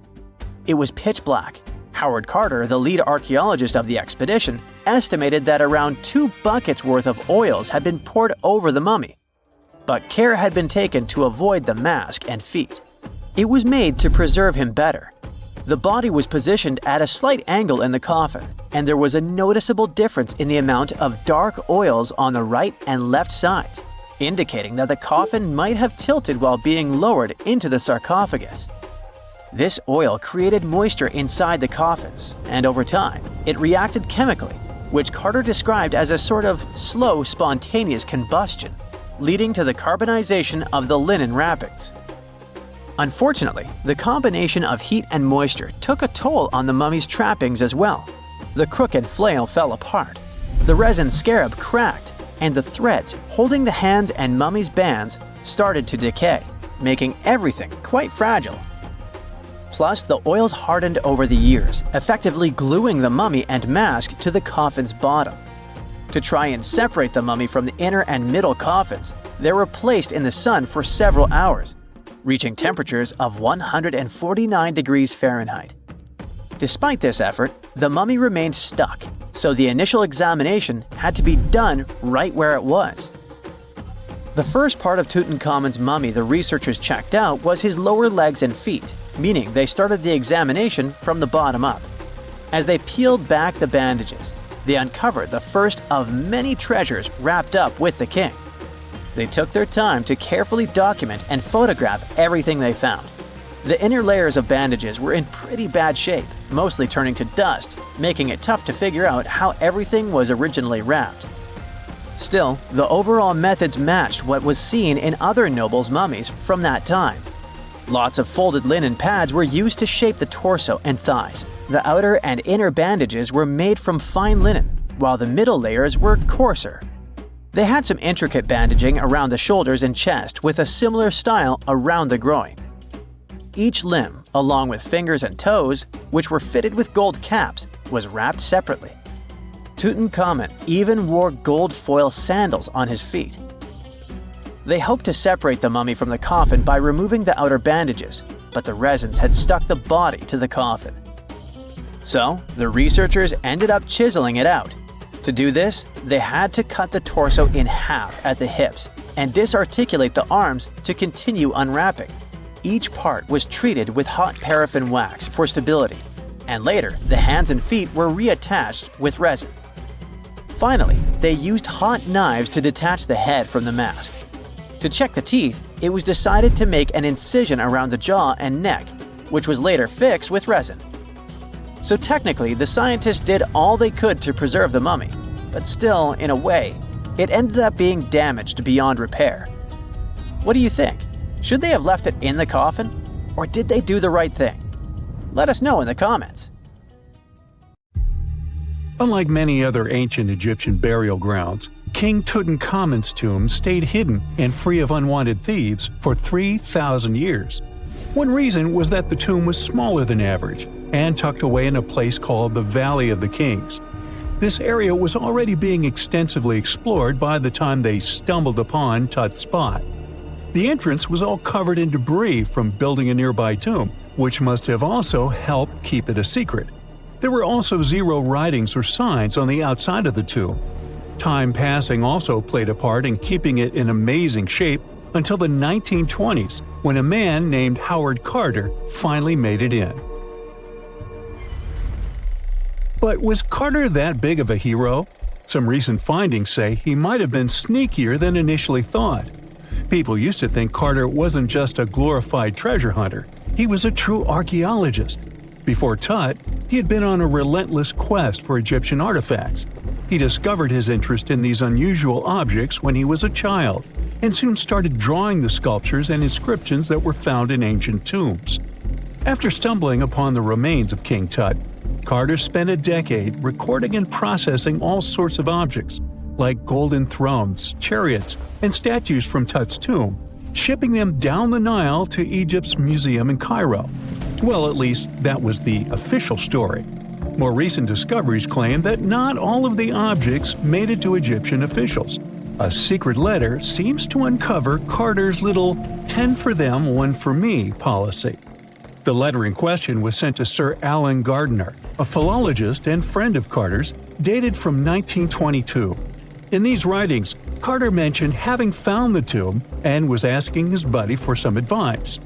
It was pitch black. Howard Carter, the lead archaeologist of the expedition, estimated that around 2 buckets worth of oils had been poured over the mummy. But care had been taken to avoid the mask and feet. It was made to preserve him better. The body was positioned at a slight angle in the coffin, and there was a noticeable difference in the amount of dark oils on the right and left sides, indicating that the coffin might have tilted while being lowered into the sarcophagus. This oil created moisture inside the coffins, and over time, it reacted chemically, which Carter described as a sort of slow, spontaneous combustion, leading to the carbonization of the linen wrappings. Unfortunately, the combination of heat and moisture took a toll on the mummy's trappings as well. The crook and flail fell apart, the resin scarab cracked, and the threads holding the hands and mummy's bands started to decay, making everything quite fragile. Plus, the oils hardened over the years, effectively gluing the mummy and mask to the coffin's bottom. To try and separate the mummy from the inner and middle coffins, they were placed in the sun for several hours, reaching temperatures of 149 degrees Fahrenheit. Despite this effort, the mummy remained stuck, so the initial examination had to be done right where it was. The first part of Tutankhamun's mummy the researchers checked out was his lower legs and feet, meaning they started the examination from the bottom up. As they peeled back the bandages, they uncovered the first of many treasures wrapped up with the king. They took their time to carefully document and photograph everything they found. The inner layers of bandages were in pretty bad shape, mostly turning to dust, making it tough to figure out how everything was originally wrapped. Still, the overall methods matched what was seen in other nobles' mummies from that time. Lots of folded linen pads were used to shape the torso and thighs. The outer and inner bandages were made from fine linen, while the middle layers were coarser. They had some intricate bandaging around the shoulders and chest with a similar style around the groin. Each limb, along with fingers and toes, which were fitted with gold caps, was wrapped separately. Tutankhamun even wore gold foil sandals on his feet. They hoped to separate the mummy from the coffin by removing the outer bandages, but the resins had stuck the body to the coffin. So, the researchers ended up chiseling it out. To do this, they had to cut the torso in half at the hips and disarticulate the arms to continue unwrapping. each part was treated with hot paraffin wax for stability, and later the hands and feet were reattached with resin. Finally, they used hot knives to detach the head from the mask. To check the teeth, it was decided to make an incision around the jaw and neck, which was later fixed with resin. So technically, the scientists did all they could to preserve the mummy, but still, in a way, it ended up being damaged beyond repair. What do you think? Should they have left it in the coffin? Or did they do the right thing? Let us know in the comments. Unlike many other ancient Egyptian burial grounds, King Tutankhamun's tomb stayed hidden and free of unwanted thieves for 3,000 years. One reason was that the tomb was smaller than average and tucked away in a place called the Valley of the Kings. This area was already being extensively explored by the time they stumbled upon Tut's spot. The entrance was all covered in debris from building a nearby tomb, which must have also helped keep it a secret. There were also zero writings or signs on the outside of the tomb. Time passing also played a part in keeping it in amazing shape until the 1920s, when a man named Howard Carter finally made it in. But was Carter that big of a hero? Some recent findings say he might have been sneakier than initially thought. People used to think Carter wasn't just a glorified treasure hunter, he was a true archaeologist. Before Tut, he had been on a relentless quest for Egyptian artifacts. He discovered his interest in these unusual objects when he was a child, and soon started drawing the sculptures and inscriptions that were found in ancient tombs. After stumbling upon the remains of King Tut, Carter spent a decade recording and processing all sorts of objects, like golden thrones, chariots, and statues from Tut's tomb, shipping them down the Nile to Egypt's museum in Cairo. Well, at least that was the official story. More recent discoveries claim that not all of the objects made it to Egyptian officials. A secret letter seems to uncover Carter's little 10 for them, 1 for me policy. The letter in question was sent to Sir Alan Gardiner, a philologist and friend of Carter's, dated from 1922. In these writings, Carter mentioned having found the tomb and was asking his buddy for some advice.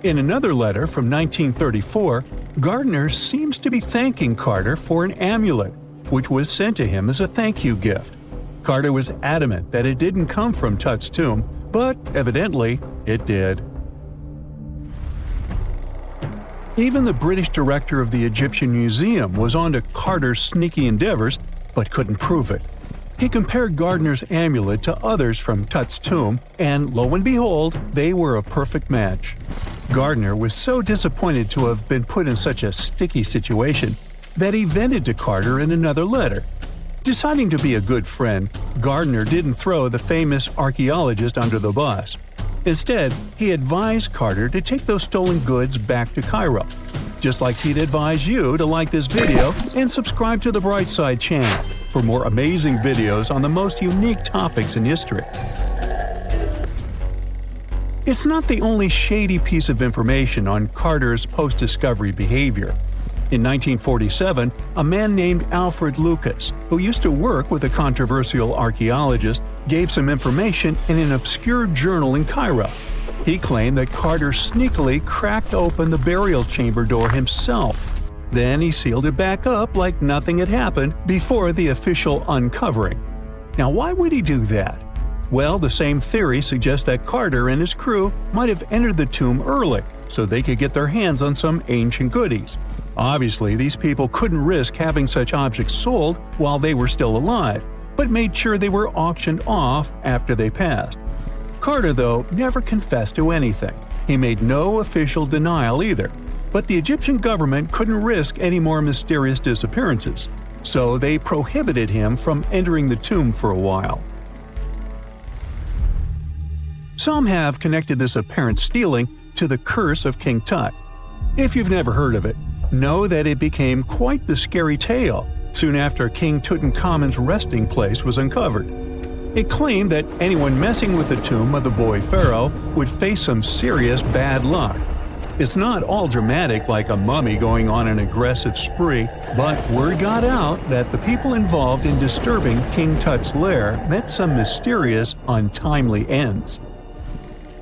In another letter from 1934, Gardiner seems to be thanking Carter for an amulet, which was sent to him as a thank you gift. Carter was adamant that it didn't come from Tut's tomb, but evidently it did. Even the British director of the Egyptian Museum was onto Carter's sneaky endeavors, but couldn't prove it. He compared Gardiner's amulet to others from Tut's tomb, and lo and behold, they were a perfect match. Gardiner was so disappointed to have been put in such a sticky situation that he vented to Carter in another letter. Deciding to be a good friend, Gardiner didn't throw the famous archaeologist under the bus. Instead, he advised Carter to take those stolen goods back to Cairo, just like he'd advise you to like this video and subscribe to the Brightside channel for more amazing videos on the most unique topics in history. It's not the only shady piece of information on Carter's post-discovery behavior. In 1947, a man named Alfred Lucas, who used to work with a controversial archaeologist, gave some information in an obscure journal in Cairo. He claimed that Carter sneakily cracked open the burial chamber door himself. Then he sealed it back up like nothing had happened before the official uncovering. Now, why would he do that? Well, the same theory suggests that Carter and his crew might have entered the tomb early so they could get their hands on some ancient goodies. Obviously, these people couldn't risk having such objects sold while they were still alive, but made sure they were auctioned off after they passed. Carter, though, never confessed to anything. He made no official denial either, but the Egyptian government couldn't risk any more mysterious disappearances, so they prohibited him from entering the tomb for a while. Some have connected this apparent stealing to the curse of King Tut. If you've never heard of it, know that it became quite the scary tale soon after King Tutankhamun's resting place was uncovered. It claimed that anyone messing with the tomb of the boy pharaoh would face some serious bad luck. It's not all dramatic like a mummy going on an aggressive spree, but word got out that the people involved in disturbing King Tut's lair met some mysterious, untimely ends.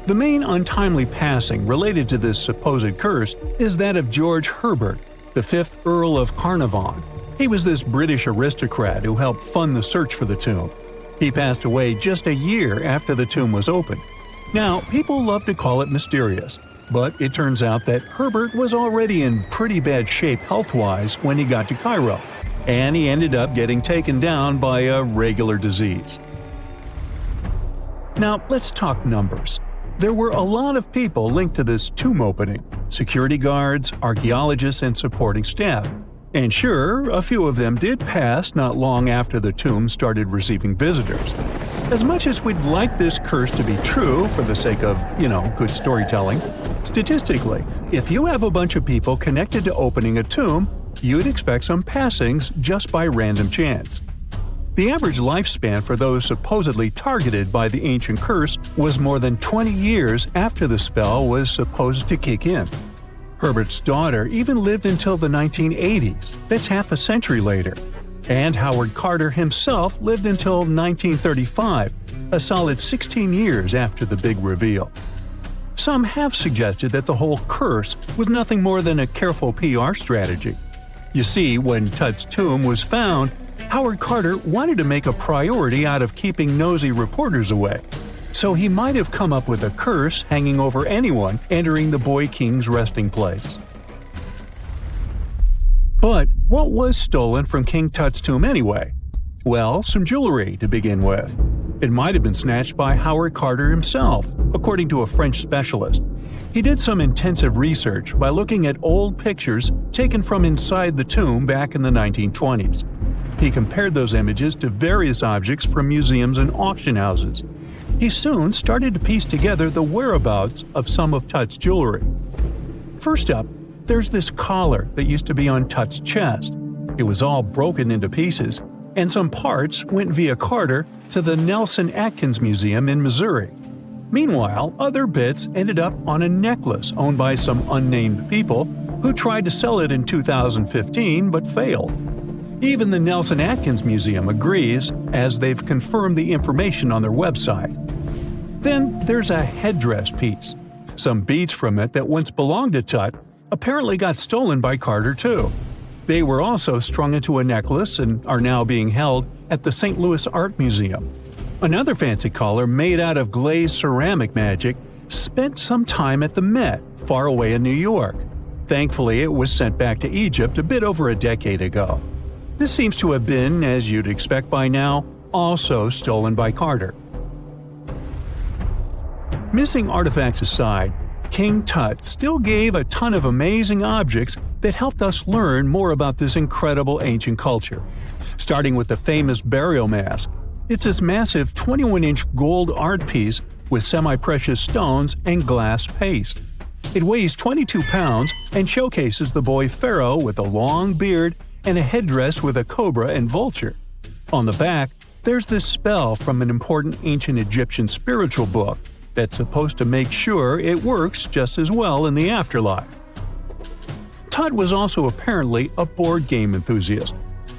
The main untimely passing related to this supposed curse is that of George Herbert, the 5th Earl of Carnarvon. He was this British aristocrat who helped fund the search for the tomb. He passed away just a year after the tomb was opened. Now, people love to call it mysterious, but it turns out that Herbert was already in pretty bad shape health-wise when he got to Cairo, and he ended up getting taken down by a regular disease. Now, let's talk numbers. There were a lot of people linked to this tomb opening: security guards, archaeologists, and supporting staff. And sure, a few of them did pass not long after the tomb started receiving visitors. As much as we'd like this curse to be true for the sake of, good storytelling, statistically, if you have a bunch of people connected to opening a tomb, you'd expect some passings just by random chance. The average lifespan for those supposedly targeted by the ancient curse was more than 20 years after the spell was supposed to kick in. Herbert's daughter even lived until the 1980s, that's half a century later. And Howard Carter himself lived until 1935, a solid 16 years after the big reveal. Some have suggested that the whole curse was nothing more than a careful PR strategy. You see, when Tut's tomb was found, Howard Carter wanted to make a priority out of keeping nosy reporters away. So he might have come up with a curse hanging over anyone entering the Boy King's resting place. But what was stolen from King Tut's tomb anyway? Well, some jewelry to begin with. It might have been snatched by Howard Carter himself, according to a French specialist. He did some intensive research by looking at old pictures taken from inside the tomb back in the 1920s. He compared those images to various objects from museums and auction houses. He soon started to piece together the whereabouts of some of Tut's jewelry. First up, there's this collar that used to be on Tut's chest. It was all broken into pieces, and some parts went via Carter to the Nelson Atkins Museum in Missouri. Meanwhile, other bits ended up on a necklace owned by some unnamed people who tried to sell it in 2015 but failed. Even the Nelson Atkins Museum agrees, as they've confirmed the information on their website. Then there's a headdress piece. Some beads from it that once belonged to Tut apparently got stolen by Carter too. They were also strung into a necklace and are now being held at the St. Louis Art Museum. Another fancy collar made out of glazed ceramic magic spent some time at the Met, far away in New York. Thankfully, it was sent back to Egypt a bit over a decade ago. This seems to have been, as you'd expect by now, also stolen by Carter. Missing artifacts aside, King Tut still gave a ton of amazing objects that helped us learn more about this incredible ancient culture. Starting with the famous burial mask. It's this massive 21-inch gold art piece with semi-precious stones and glass paste. It weighs 22 pounds and showcases the boy pharaoh with a long beard and a headdress with a cobra and vulture. On the back, there's this spell from an important ancient Egyptian spiritual book that's supposed to make sure it works just as well in the afterlife. Tut was also apparently a board game enthusiast.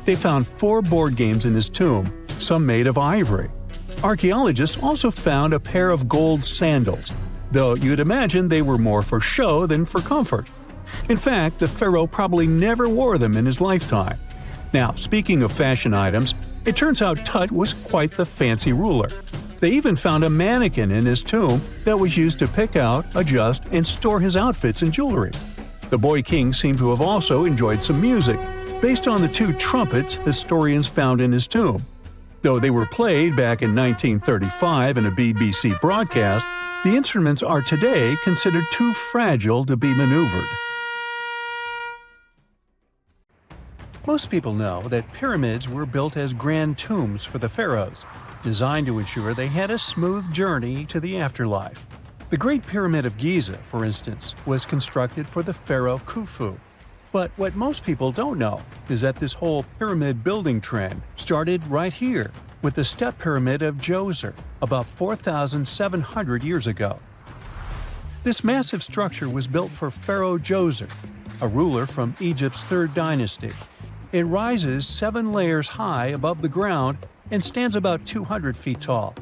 They found 4 board games in his tomb, some made of ivory. Archaeologists also found a pair of gold sandals, though you'd imagine they were more for show than for comfort. In fact, the pharaoh probably never wore them in his lifetime. Now, speaking of fashion items, it turns out Tut was quite the fancy ruler. They even found a mannequin in his tomb that was used to pick out, adjust, and store his outfits and jewelry. The boy king seemed to have also enjoyed some music, based on the 2 trumpets historians found in his tomb. Though they were played back in 1935 in a BBC broadcast, the instruments are today considered too fragile to be maneuvered. Most people know that pyramids were built as grand tombs for the pharaohs, designed to ensure they had a smooth journey to the afterlife. The Great Pyramid of Giza, for instance, was constructed for the pharaoh Khufu. But what most people don't know is that this whole pyramid building trend started right here, with the step pyramid of Djoser, about 4,700 years ago. This massive structure was built for Pharaoh Djoser, a ruler from Egypt's 3rd dynasty. It rises 7 layers high above the ground and stands about 200 feet tall.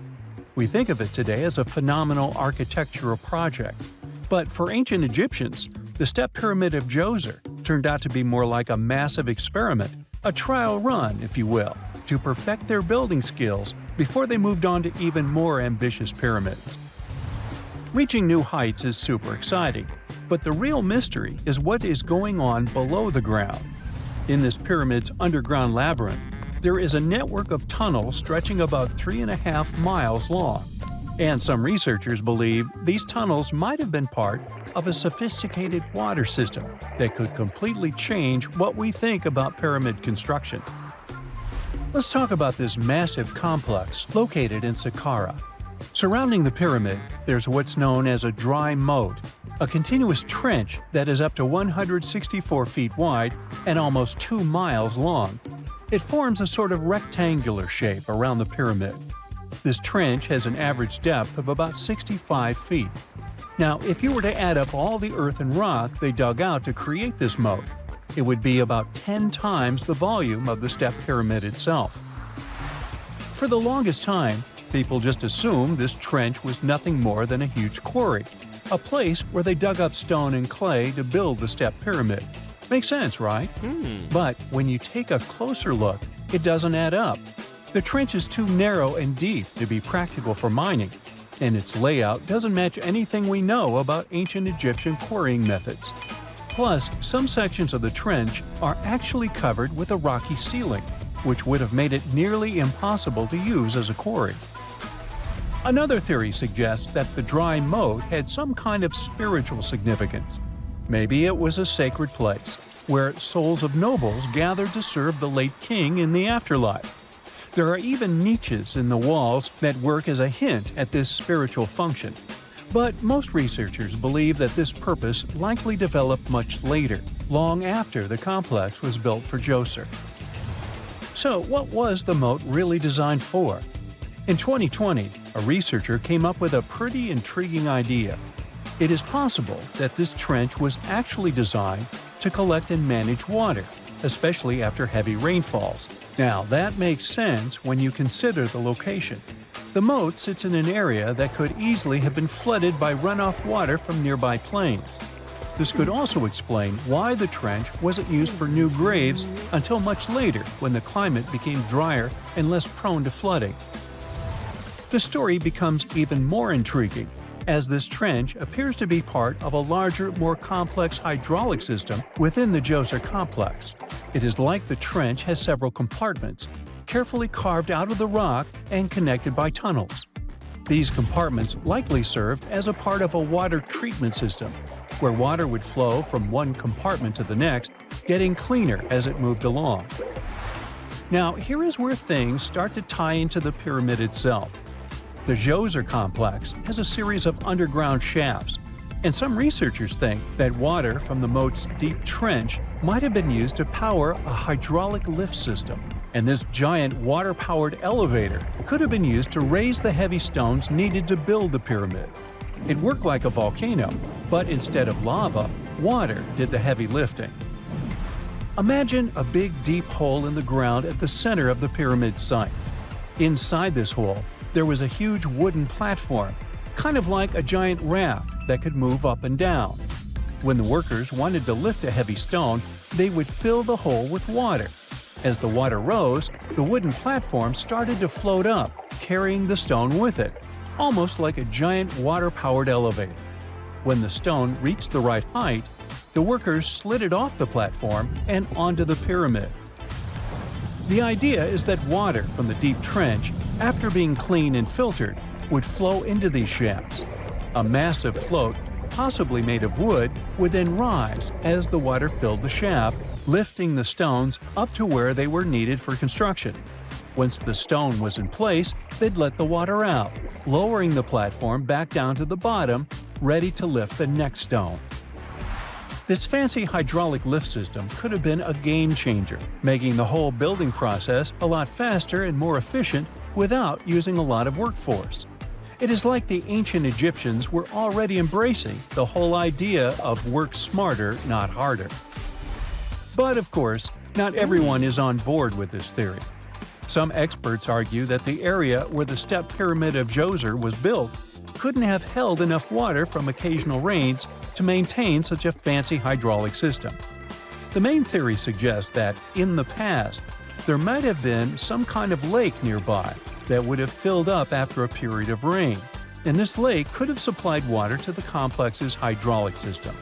We think of it today as a phenomenal architectural project. But for ancient Egyptians, the step pyramid of Djoser turned out to be more like a massive experiment, a trial run, if you will, to perfect their building skills before they moved on to even more ambitious pyramids. Reaching new heights is super exciting, but the real mystery is what is going on below the ground. In this pyramid's underground labyrinth, there is a network of tunnels stretching about 3.5 miles long, and some researchers believe these tunnels might have been part of a sophisticated water system that could completely change what we think about pyramid construction. Let's talk about this massive complex located in Saqqara. Surrounding the pyramid, there's what's known as a dry moat, a continuous trench that is up to 164 feet wide and almost 2 miles long. It forms a sort of rectangular shape around the pyramid. This trench has an average depth of about 65 feet. Now, if you were to add up all the earth and rock they dug out to create this moat, it would be about 10 times the volume of the step pyramid itself. For the longest time, people just assumed this trench was nothing more than a huge quarry, a place where they dug up stone and clay to build the step pyramid. Makes sense, right? But when you take a closer look, it doesn't add up. The trench is too narrow and deep to be practical for mining, and its layout doesn't match anything we know about ancient Egyptian quarrying methods. Plus, some sections of the trench are actually covered with a rocky ceiling, which would have made it nearly impossible to use as a quarry. Another theory suggests that the dry moat had some kind of spiritual significance. Maybe it was a sacred place, where souls of nobles gathered to serve the late king in the afterlife. There are even niches in the walls that work as a hint at this spiritual function. But most researchers believe that this purpose likely developed much later, long after the complex was built for Djoser. So, what was the moat really designed for? In 2020, a researcher came up with a pretty intriguing idea. It is possible that this trench was actually designed to collect and manage water, especially after heavy rainfalls. Now, that makes sense when you consider the location. The moat sits in an area that could easily have been flooded by runoff water from nearby plains. This could also explain why the trench wasn't used for new graves until much later when the climate became drier and less prone to flooding. The story becomes even more intriguing, as this trench appears to be part of a larger, more complex hydraulic system within the Djoser complex. It is like the trench has several compartments, carefully carved out of the rock and connected by tunnels. These compartments likely served as a part of a water treatment system, where water would flow from one compartment to the next, getting cleaner as it moved along. Now, here is where things start to tie into the pyramid itself. The Djoser complex has a series of underground shafts, and some researchers think that water from the moat's deep trench might have been used to power a hydraulic lift system, and this giant water-powered elevator could have been used to raise the heavy stones needed to build the pyramid. It worked like a volcano, but instead of lava, water did the heavy lifting. Imagine a big deep hole in the ground at the center of the pyramid site. Inside this hole, there was a huge wooden platform, kind of like a giant raft that could move up and down. When the workers wanted to lift a heavy stone, they would fill the hole with water. As the water rose, the wooden platform started to float up, carrying the stone with it, almost like a giant water-powered elevator. When the stone reached the right height, the workers slid it off the platform and onto the pyramid. The idea is that water from the deep trench, after being cleaned and filtered, would flow into these shafts. A massive float, possibly made of wood, would then rise as the water filled the shaft, lifting the stones up to where they were needed for construction. Once the stone was in place, they'd let the water out, lowering the platform back down to the bottom, ready to lift the next stone. This fancy hydraulic lift system could have been a game changer, making the whole building process a lot faster and more efficient without using a lot of workforce. It is like the ancient Egyptians were already embracing the whole idea of work smarter, not harder. But of course, not everyone is on board with this theory. Some experts argue that the area where the step pyramid of Djoser was built couldn't have held enough water from occasional rains to maintain such a fancy hydraulic system. The main theory suggests that, in the past, there might have been some kind of lake nearby that would have filled up after a period of rain, and this lake could have supplied water to the complex's hydraulic system.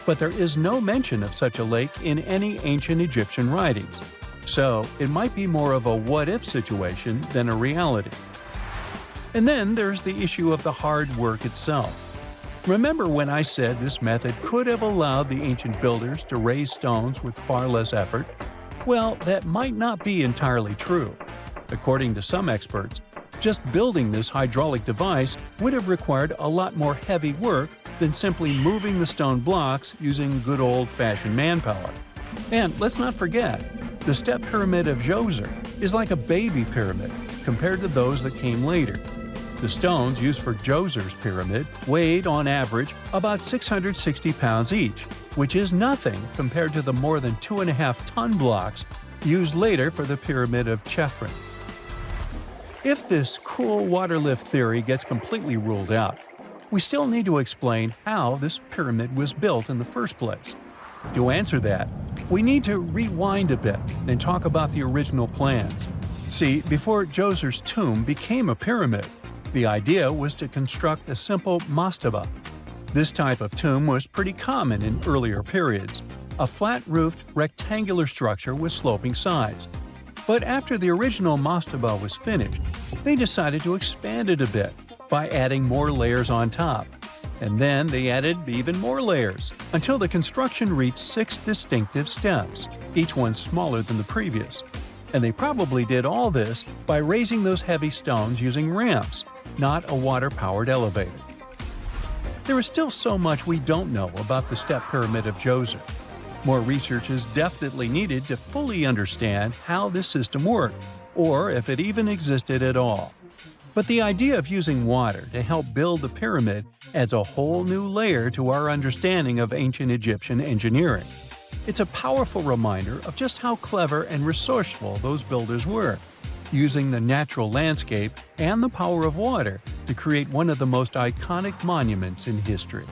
But there is no mention of such a lake in any ancient Egyptian writings, so it might be more of a what-if situation than a reality. And then there's the issue of the hard work itself. Remember when I said this method could have allowed the ancient builders to raise stones with far less effort? Well, that might not be entirely true. According to some experts, just building this hydraulic device would have required a lot more heavy work than simply moving the stone blocks using good old-fashioned manpower. And let's not forget, the step pyramid of Djoser is like a baby pyramid compared to those that came later. The stones used for Djoser's pyramid weighed, on average, about 660 pounds each, which is nothing compared to the more than 2.5-ton blocks used later for the pyramid of Chephren. If this cool water lift theory gets completely ruled out, we still need to explain how this pyramid was built in the first place. To answer that, we need to rewind a bit and talk about the original plans. See, before Djoser's tomb became a pyramid, the idea was to construct a simple mastaba. This type of tomb was pretty common in earlier periods, a flat-roofed, rectangular structure with sloping sides. But after the original mastaba was finished, they decided to expand it a bit by adding more layers on top. And then they added even more layers, until the construction reached 6 distinctive steps, each one smaller than the previous. And they probably did all this by raising those heavy stones using ramps, not a water-powered elevator. There is still so much we don't know about the step pyramid of Djoser. More research is definitely needed to fully understand how this system worked, or if it even existed at all. But the idea of using water to help build the pyramid adds a whole new layer to our understanding of ancient Egyptian engineering. It's a powerful reminder of just how clever and resourceful those builders were, using the natural landscape and the power of water to create one of the most iconic monuments in history.